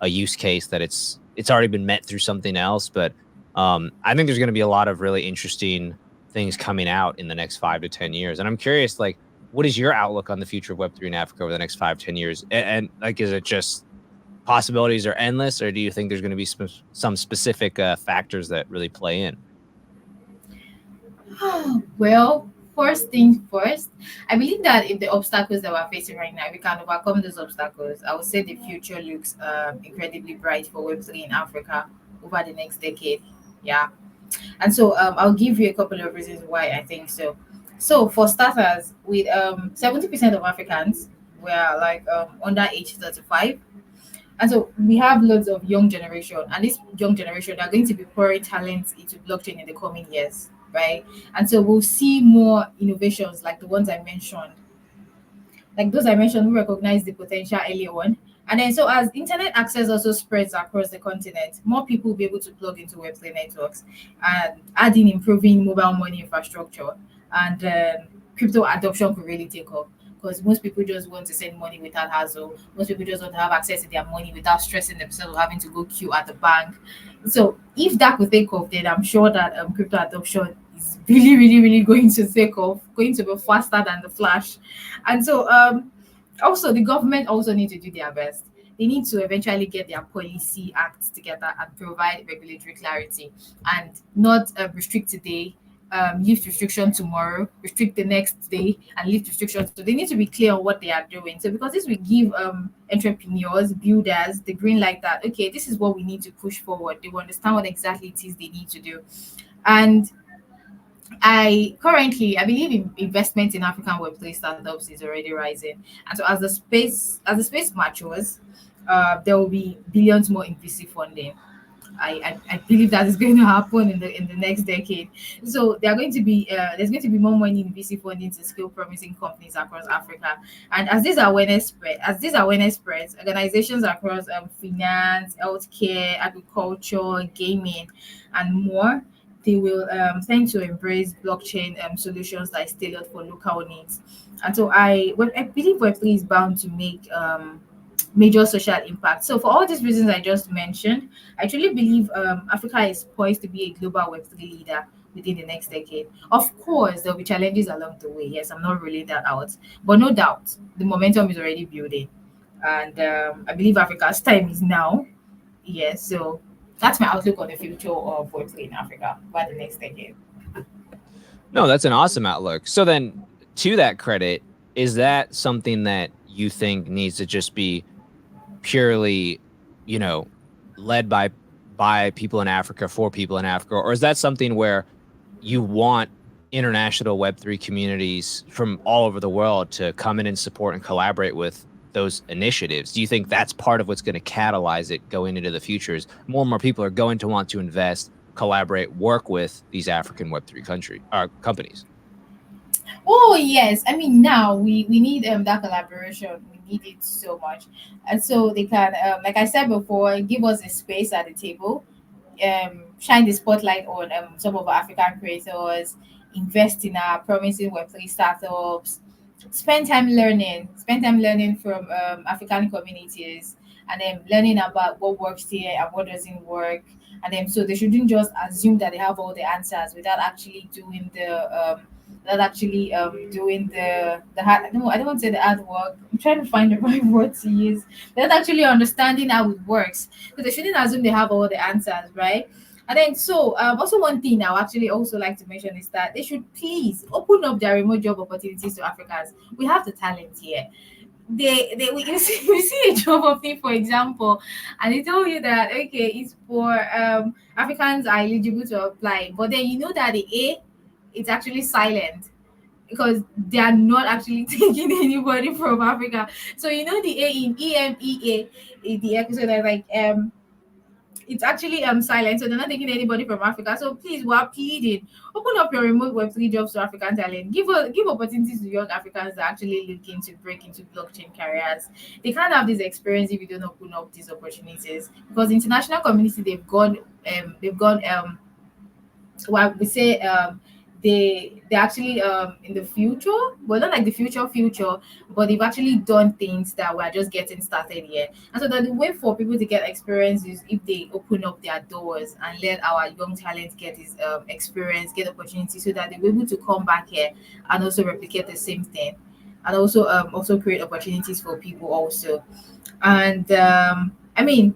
use case that it's already been met through something else. But I think there's going to be a lot of really interesting things coming out in the next 5 to 10 years, and I'm curious, like, what is your outlook on the future of Web3 in Africa over the next 5, 10 years? And like, is it just possibilities are endless, or do you think there's going to be some specific factors that really play in? Well, first things first, I believe that if the obstacles that we're facing right now, we can overcome those obstacles, I would say the future looks incredibly bright for Web3 in Africa over the next decade. Yeah. And so I'll give you a couple of reasons why I think so. So for starters, with 70% of Africans were like under age 35. And so we have loads of young generation, and this young generation are going to be pouring talents into blockchain in the coming years, right? And so we'll see more innovations like the ones I mentioned, like those I mentioned, who recognize the potential early on. And then, so as internet access also spreads across the continent, more people will be able to plug into Web3 networks and adding improving mobile money infrastructure. And crypto adoption could really take off because most people just want to send money without hassle. Most people just want to have access to their money without stressing themselves or having to go queue at the bank. So if that could take off, then I'm sure that crypto adoption is really, really, really going to take off, going to be faster than the flash. And so also the government also need to do their best. They need to eventually get their policy act together and provide regulatory clarity and not restrict today, lift restriction tomorrow, restrict the next day, and lift restrictions. So they need to be clear on what they are doing. So because this will give entrepreneurs, builders the green light that okay, this is what we need to push forward. They will understand what exactly it is they need to do. And I believe investment in African Web3 startups is already rising, and so as the space matures, there will be billions more in VC funding. I believe that is going to happen in the next decade. So there are going to be there's going to be more money in VC funding to scale promising companies across Africa. And as this awareness spreads, organizations across finance, healthcare, agriculture, gaming, and more, they will tend to embrace blockchain solutions that is tailored for local needs. And so I believe Web3 is bound to make major social impact. So for all these reasons I just mentioned, I truly believe Africa is poised to be a global Web3 leader within the next decade. Of course, there'll be challenges along the way. Yes, I'm not ruling that out, but no doubt the momentum is already building, and I believe Africa's time is now. Yes, so that's my outlook on the future of Web3 in Africa by the next decade. No, that's an awesome outlook. So then, to that credit, is that something that you think needs to just be purely, you know, led by people in Africa for people in Africa, or is that something where you want international Web3 communities from all over the world to come in and support and collaborate with those initiatives? Do you think that's part of what's going to catalyze it going into the future? Is more and more people are going to want to invest, collaborate, work with these African Web3 companies? Oh yes, I mean now we need that collaboration. We need it so much, and so they can like I said before, give us a space at the table, shine the spotlight on some of our African creators, invest in our promising Web3 startups, spend time learning from African communities, and then learning about what works here and what doesn't work. And then so they shouldn't just assume that they have all the answers without actually doing the hard, no, I don't want to say the hard work. I'm trying to find the right word to use. Without actually understanding how it works. So they shouldn't assume they have all the answers, right? And then so also one thing I would actually also like to mention is that they should please open up their remote job opportunities to Africans. We have the talent here. You see a job opening, for example, and they tell you that okay, it's for Africans are eligible to apply, but then you know that the A, it's actually silent because they are not actually taking anybody from Africa. So you know the A in EMEA, the episode that's like it's actually silent, so they're not taking anybody from Africa. So please, we're pleading, open up your remote Web3 jobs to African talent. Give opportunities to young Africans that are actually looking to break into blockchain careers. They can't have this experience if you don't open up these opportunities, because the international community, they've gone well, we say they actually in the future, well, not like the future, but they've actually done things that we're just getting started yet. And so that the way for people to get experience is if they open up their doors and let our young talent get this experience, get opportunity, so that they're able to come back here and also replicate the same thing, and also create opportunities for people also. And I mean,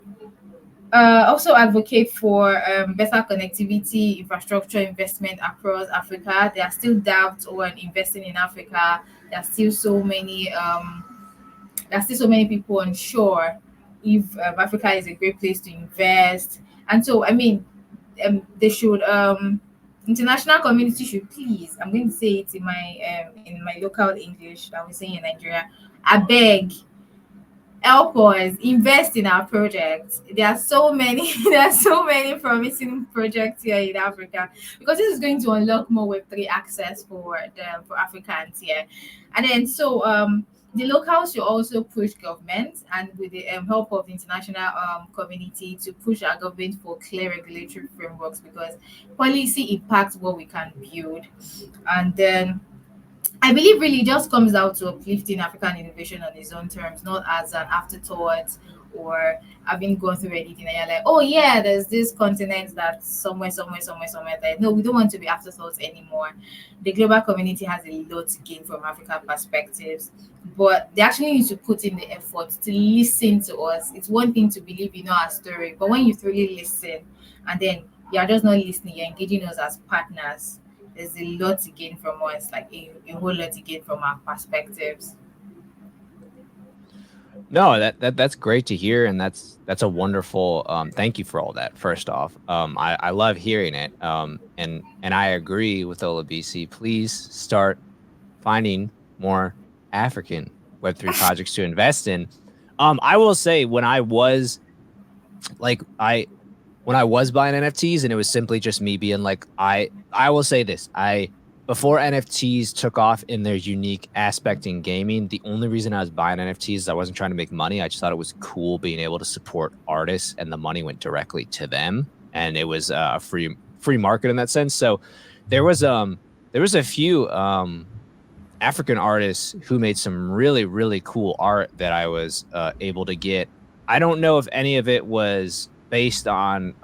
also advocate for better connectivity, infrastructure investment across Africa. There are still doubts on investing in Africa. There are still so many people unsure if Africa is a great place to invest. And so, I mean, they should international community should please. I'm going to say it in my local English that we say in Nigeria. I beg, help us invest in our projects. There are so many there are so many promising projects here in Africa, because this is going to unlock more Web3 access for Africans here. And then so the locals should also push government, and with the help of the international community, to push our government for clear regulatory frameworks, because policy impacts what we can build. And then I believe really just comes out to uplifting African innovation on its own terms, not as an afterthought or having gone through anything and you're like, oh yeah, there's this continent that's somewhere there. No, we don't want to be afterthoughts anymore. The global community has a lot to gain from African perspectives, but they actually need to put in the effort to listen to us. It's one thing to believe you know our story, but when you truly listen and then you're just not listening, you're engaging us as partners, there's a lot to gain from us, like a whole lot to gain from our perspectives. No, that's great to hear, and that's a wonderful. Thank you for all that. First off, I love hearing it. And I agree with Olabisi. Please start finding more African Web3 projects to invest in. I will say when I was buying NFTs, and it was simply just me being like, I will say this, before NFTs took off in their unique aspect in gaming, the only reason I was buying NFTs is I wasn't trying to make money. I just thought it was cool being able to support artists, and the money went directly to them, and it was a free market in that sense. So there was a few African artists who made some really, really cool art that I was able to get. I don't know if any of it was based on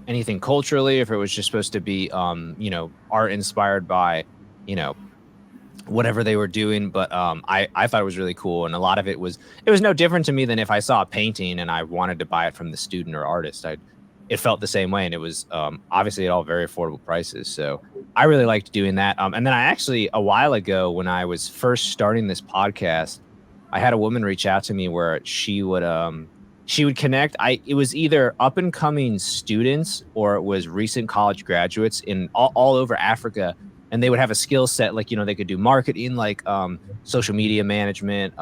anything culturally, if it was just supposed to be art inspired by whatever they were doing, but I thought it was really cool, and a lot of it was no different to me than if I saw a painting and I wanted to buy it from the student or artist. It felt the same way, and it was obviously at all very affordable prices. So I really liked doing that. And then I actually, a while ago, when I was first starting this podcast, I had a woman reach out to me where she would connect. It was either up and coming students or it was recent college graduates in all over Africa, and they would have a skill set like they could do marketing, like social media management,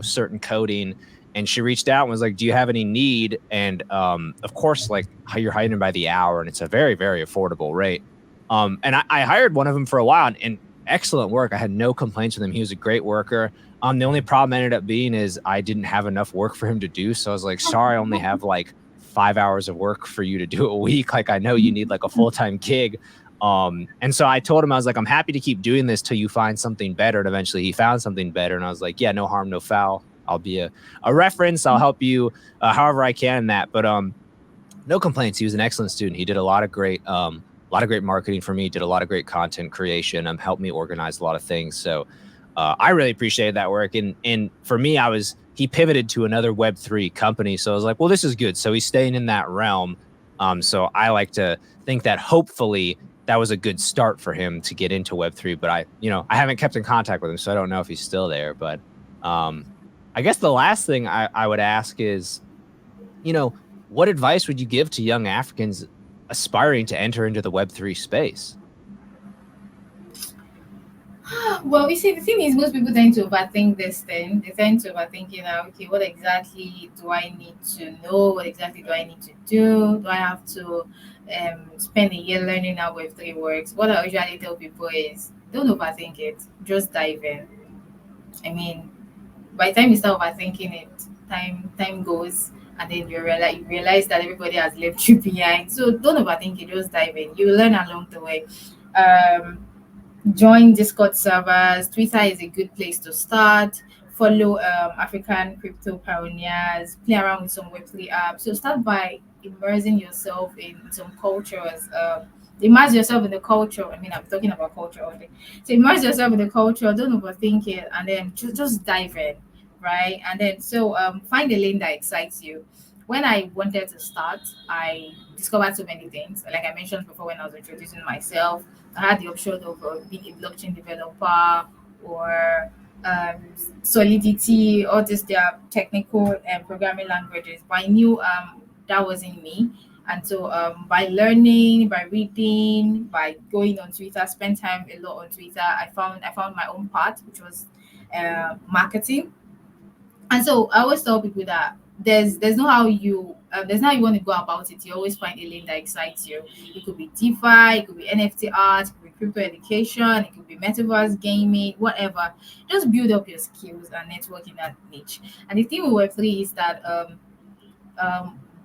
certain coding. And she reached out and was like, "Do you have any need?" And of course, like, you're hiring by the hour, and it's a very, very affordable rate. And I hired one of them for a while, and excellent work. I had no complaints with him. He was a great worker. The only problem ended up being is I didn't have enough work for him to do. So I was like, sorry, I only have like 5 hours of work for you to do a week. Like, I know you need like a full-time gig. And so I told him, I was like, I'm happy to keep doing this till you find something better. And eventually he found something better. And I was like, yeah, no harm, no foul. I'll be a reference. I'll help you however I can in that. But no complaints. He was an excellent student. He did a lot of great marketing for me, did a lot of great content creation, helped me organize a lot of things. So I really appreciated that work. And for me, he pivoted to another Web3 company. So I was like, well, this is good. So he's staying in that realm. So I like to think that hopefully that was a good start for him to get into Web3. But I haven't kept in contact with him, so I don't know if he's still there. But I guess the last thing I would ask is, what advice would you give to young Africans aspiring to enter into the Web3 space? Well, you see, the thing is, most people tend to overthink this thing. They tend to overthink, okay, what exactly do I need to know? What exactly do I need to do? Do I have to spend a year learning how Web3 works? What I usually tell people is, don't overthink it. Just dive in. I mean, by the time you start overthinking it, time goes, and then you realize that everybody has left you behind. So don't overthink it. Just dive in. You will learn along the way. Um, Join Discord servers. Twitter is a good place to start. Follow African crypto pioneers. Play around with some Web3 apps. So start by immersing yourself in some cultures. Immerse yourself in the culture. I mean, I'm talking about culture only. So immerse yourself in the culture. Don't overthink it, and then just dive in, right? And then find a lane that excites you. When I wanted to start, I discovered so many things. Like I mentioned before, when I was introducing myself, I had the option of being a blockchain developer or um, Solidity, all these their technical and programming languages. But I knew that wasn't me. And so by learning, by reading, by going on Twitter, spend time a lot on Twitter, I found my own path, which was marketing. And so I always tell people that there's no how you there's no how you want to go about it. You always find a lane that excites you. It could be DeFi, it could be NFT art, it could be crypto education, it could be metaverse gaming, whatever. Just build up your skills and network in that niche. And the thing with Web3 is that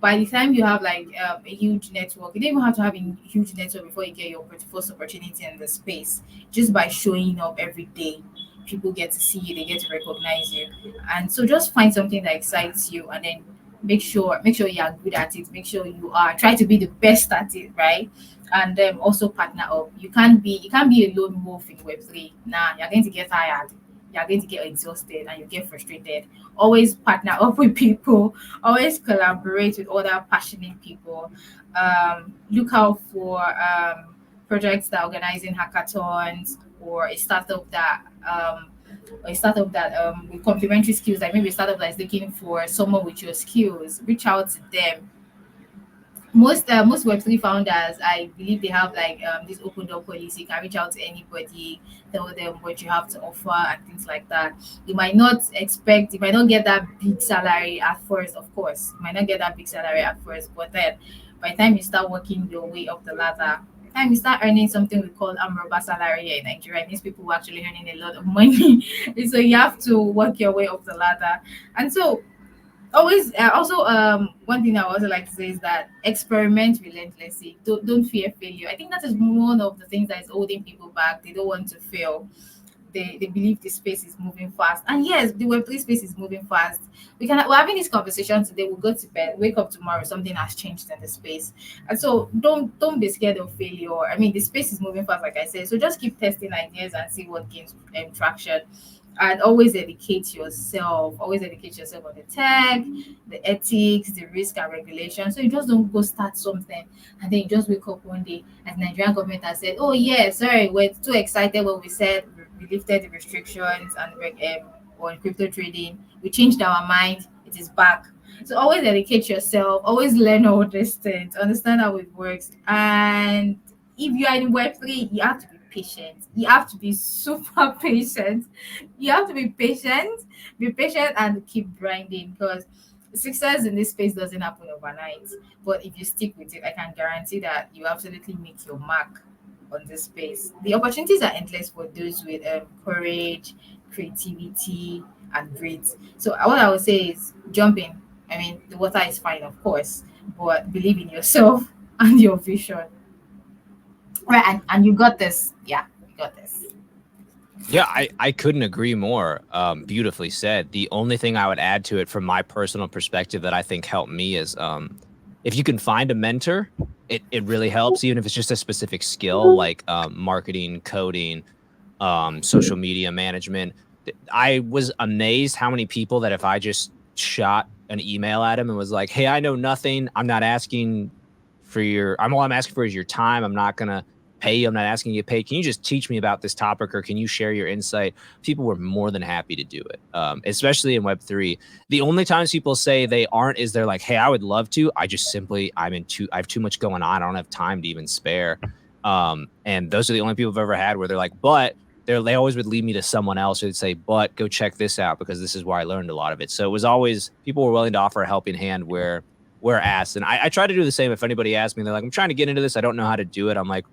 by the time you have like a huge network, you don't even have to have a huge network before you get your first opportunity in the space. Just by showing up every day, people get to see you, they get to recognize you. And so just find something that excites you, and then make sure you are good at it. Make sure you are try to be the best at it, right? And also partner up. You can't be a lone wolf in Web3. Nah, you're going to get tired, you're going to get exhausted, and you get frustrated. Always partner up with people, always collaborate with other passionate people. Look out for projects that are organizing hackathons, or a startup that with complementary skills, like maybe a startup that is looking for someone with your skills. Reach out to them. Most Web3 founders, I believe they have like this open door policy. You can reach out to anybody, tell them what you have to offer and things like that. You might not get that big salary at first, of course. You might not get that big salary at first, but then by the time you start working your way up the ladder, by the time you start earning something we call amroba salary here in Nigeria, it means people who are actually earning a lot of money. So you have to work your way up the ladder. And so always also one thing I also like to say is that experiment relentlessly. Don't fear failure. I think that is one of the things that is holding people back. They don't want to fail. They believe the space is moving fast, and yes, the Web3 space is moving fast. We're having this conversation today, we'll go to bed, wake up tomorrow, something has changed in the space. And so don't be scared of failure. I mean, the space is moving fast, like I said, so just keep testing ideas and see what gains traction. And always educate yourself on the tech, the ethics, the risk and regulation. So you just don't go start something and then you just wake up one day and the Nigerian government has said, oh yeah, sorry, we're too excited when we said we lifted the restrictions and on crypto trading. We changed our mind, it is back. So always educate yourself, always learn all these things, understand how it works. And if you are in Web3, you have to be patient. You have to be super patient. You have to be patient and keep grinding, because success in this space doesn't happen overnight. But if you stick with it, I can guarantee that you absolutely make your mark on this space. The opportunities are endless for those with courage, creativity, and grit. So what I would say is jump in. I mean, the water is fine, of course, but believe in yourself and your vision. Right, and you got this. Yeah, you got this. Yeah, I couldn't agree more. Beautifully said. The only thing I would add to it from my personal perspective that I think helped me is if you can find a mentor, it really helps, even if it's just a specific skill like marketing, coding, social media management. I was amazed how many people that if I just shot an email at him and was like, hey, I know nothing. I'm not asking for all I'm asking for is your time. I'm not going to pay you. I'm not asking you to pay. Can you just teach me about this topic, or can you share your insight? People were more than happy to do it, especially in Web3. The only times people say they aren't is they're like, hey, I would love to. I have too much going on. I don't have time to even spare. And those are the only people I've ever had where they're like, but they always would lead me to someone else who'd say, but go check this out because this is where I learned a lot of it. So it was always, people were willing to offer a helping hand where asked. And I try to do the same. If anybody asks me, they're like, I'm trying to get into this, I don't know how to do it. I'm like,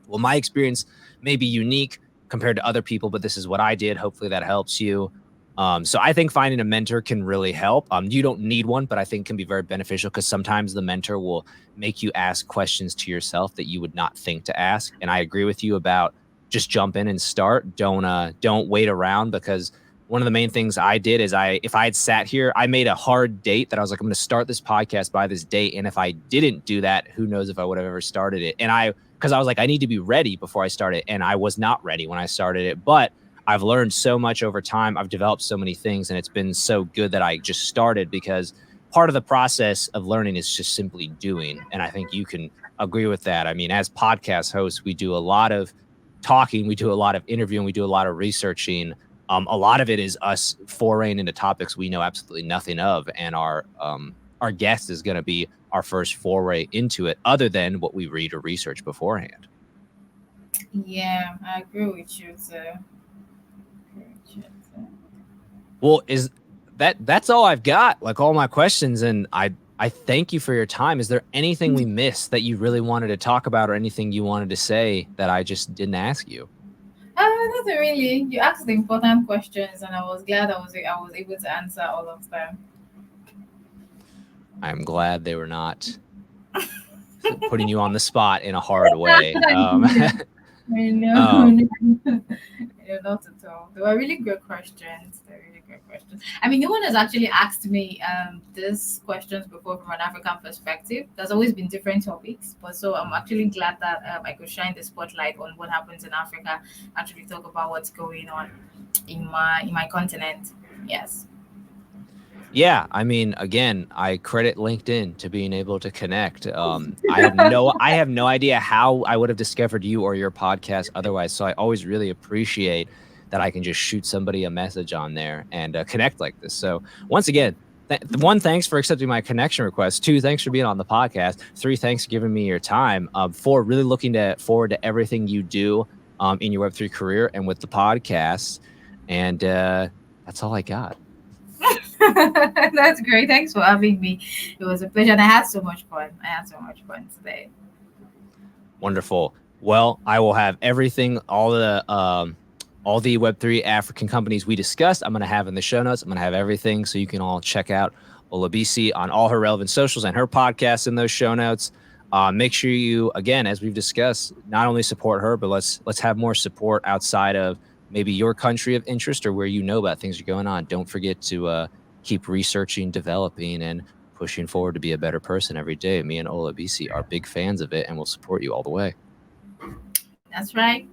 well, my experience may be unique compared to other people, but this is what I did. Hopefully that helps you. So I think finding a mentor can really help. You don't need one, but I think can be very beneficial because sometimes the mentor will make you ask questions to yourself that you would not think to ask. And I agree with you about just jump in and start. Don't wait around, because one of the main things I did is if I had sat here, I made a hard date that I was like, I'm going to start this podcast by this date. And if I didn't do that, who knows if I would have ever started it. And because I was like, I need to be ready before I start it. And I was not ready when I started it, but I've learned so much over time. I've developed so many things, and it's been so good that I just started, because part of the process of learning is just simply doing. And I think you can agree with that. I mean, as podcast hosts, we do a lot of talking, we do a lot of interviewing, we do a lot of researching. A lot of it is us foraying into topics we know absolutely nothing of, and our guest is going to be our first foray into it, other than what we read or research beforehand. Yeah, I agree with you too. Well, that's all I've got, like all my questions, and I thank you for your time. Is there anything we missed that you really wanted to talk about, or anything you wanted to say that I just didn't ask you? Nothing really. You asked the important questions, and I was glad I was able to answer all of them. I'm glad they were not putting you on the spot in a hard way. I know. Not at all. They were really good questions. I mean, no one has actually asked me these questions before from an African perspective. There's always been different topics, but so I'm actually glad that I could shine the spotlight on what happens in Africa, actually talk about what's going on in my continent. Yes. Yeah, I mean, again, I credit LinkedIn to being able to connect. I have no idea how I would have discovered you or your podcast otherwise. So I always really appreciate that I can just shoot somebody a message on there and connect like this. So once again, one, thanks for accepting my connection request. 2, thanks for being on the podcast. 3, thanks for giving me your time. 4, really looking forward to everything you do in your Web3 career and with the podcast. And that's all I got. That's great. Thanks for having me. It was a pleasure, and I had so much fun. Today. Wonderful. Well, I will have everything, all the Web3 African companies we discussed, I'm going to have in the show notes. I'm going to have everything so you can all check out Olabisi on all her relevant socials and her podcast in those show notes. Make sure you, again, as we've discussed, not only support her, but let's have more support outside of maybe your country of interest or where you know about things are going on. Don't forget to keep researching, developing, and pushing forward to be a better person every day. Me and Olabisi are big fans of it, and we'll support you all the way. That's right.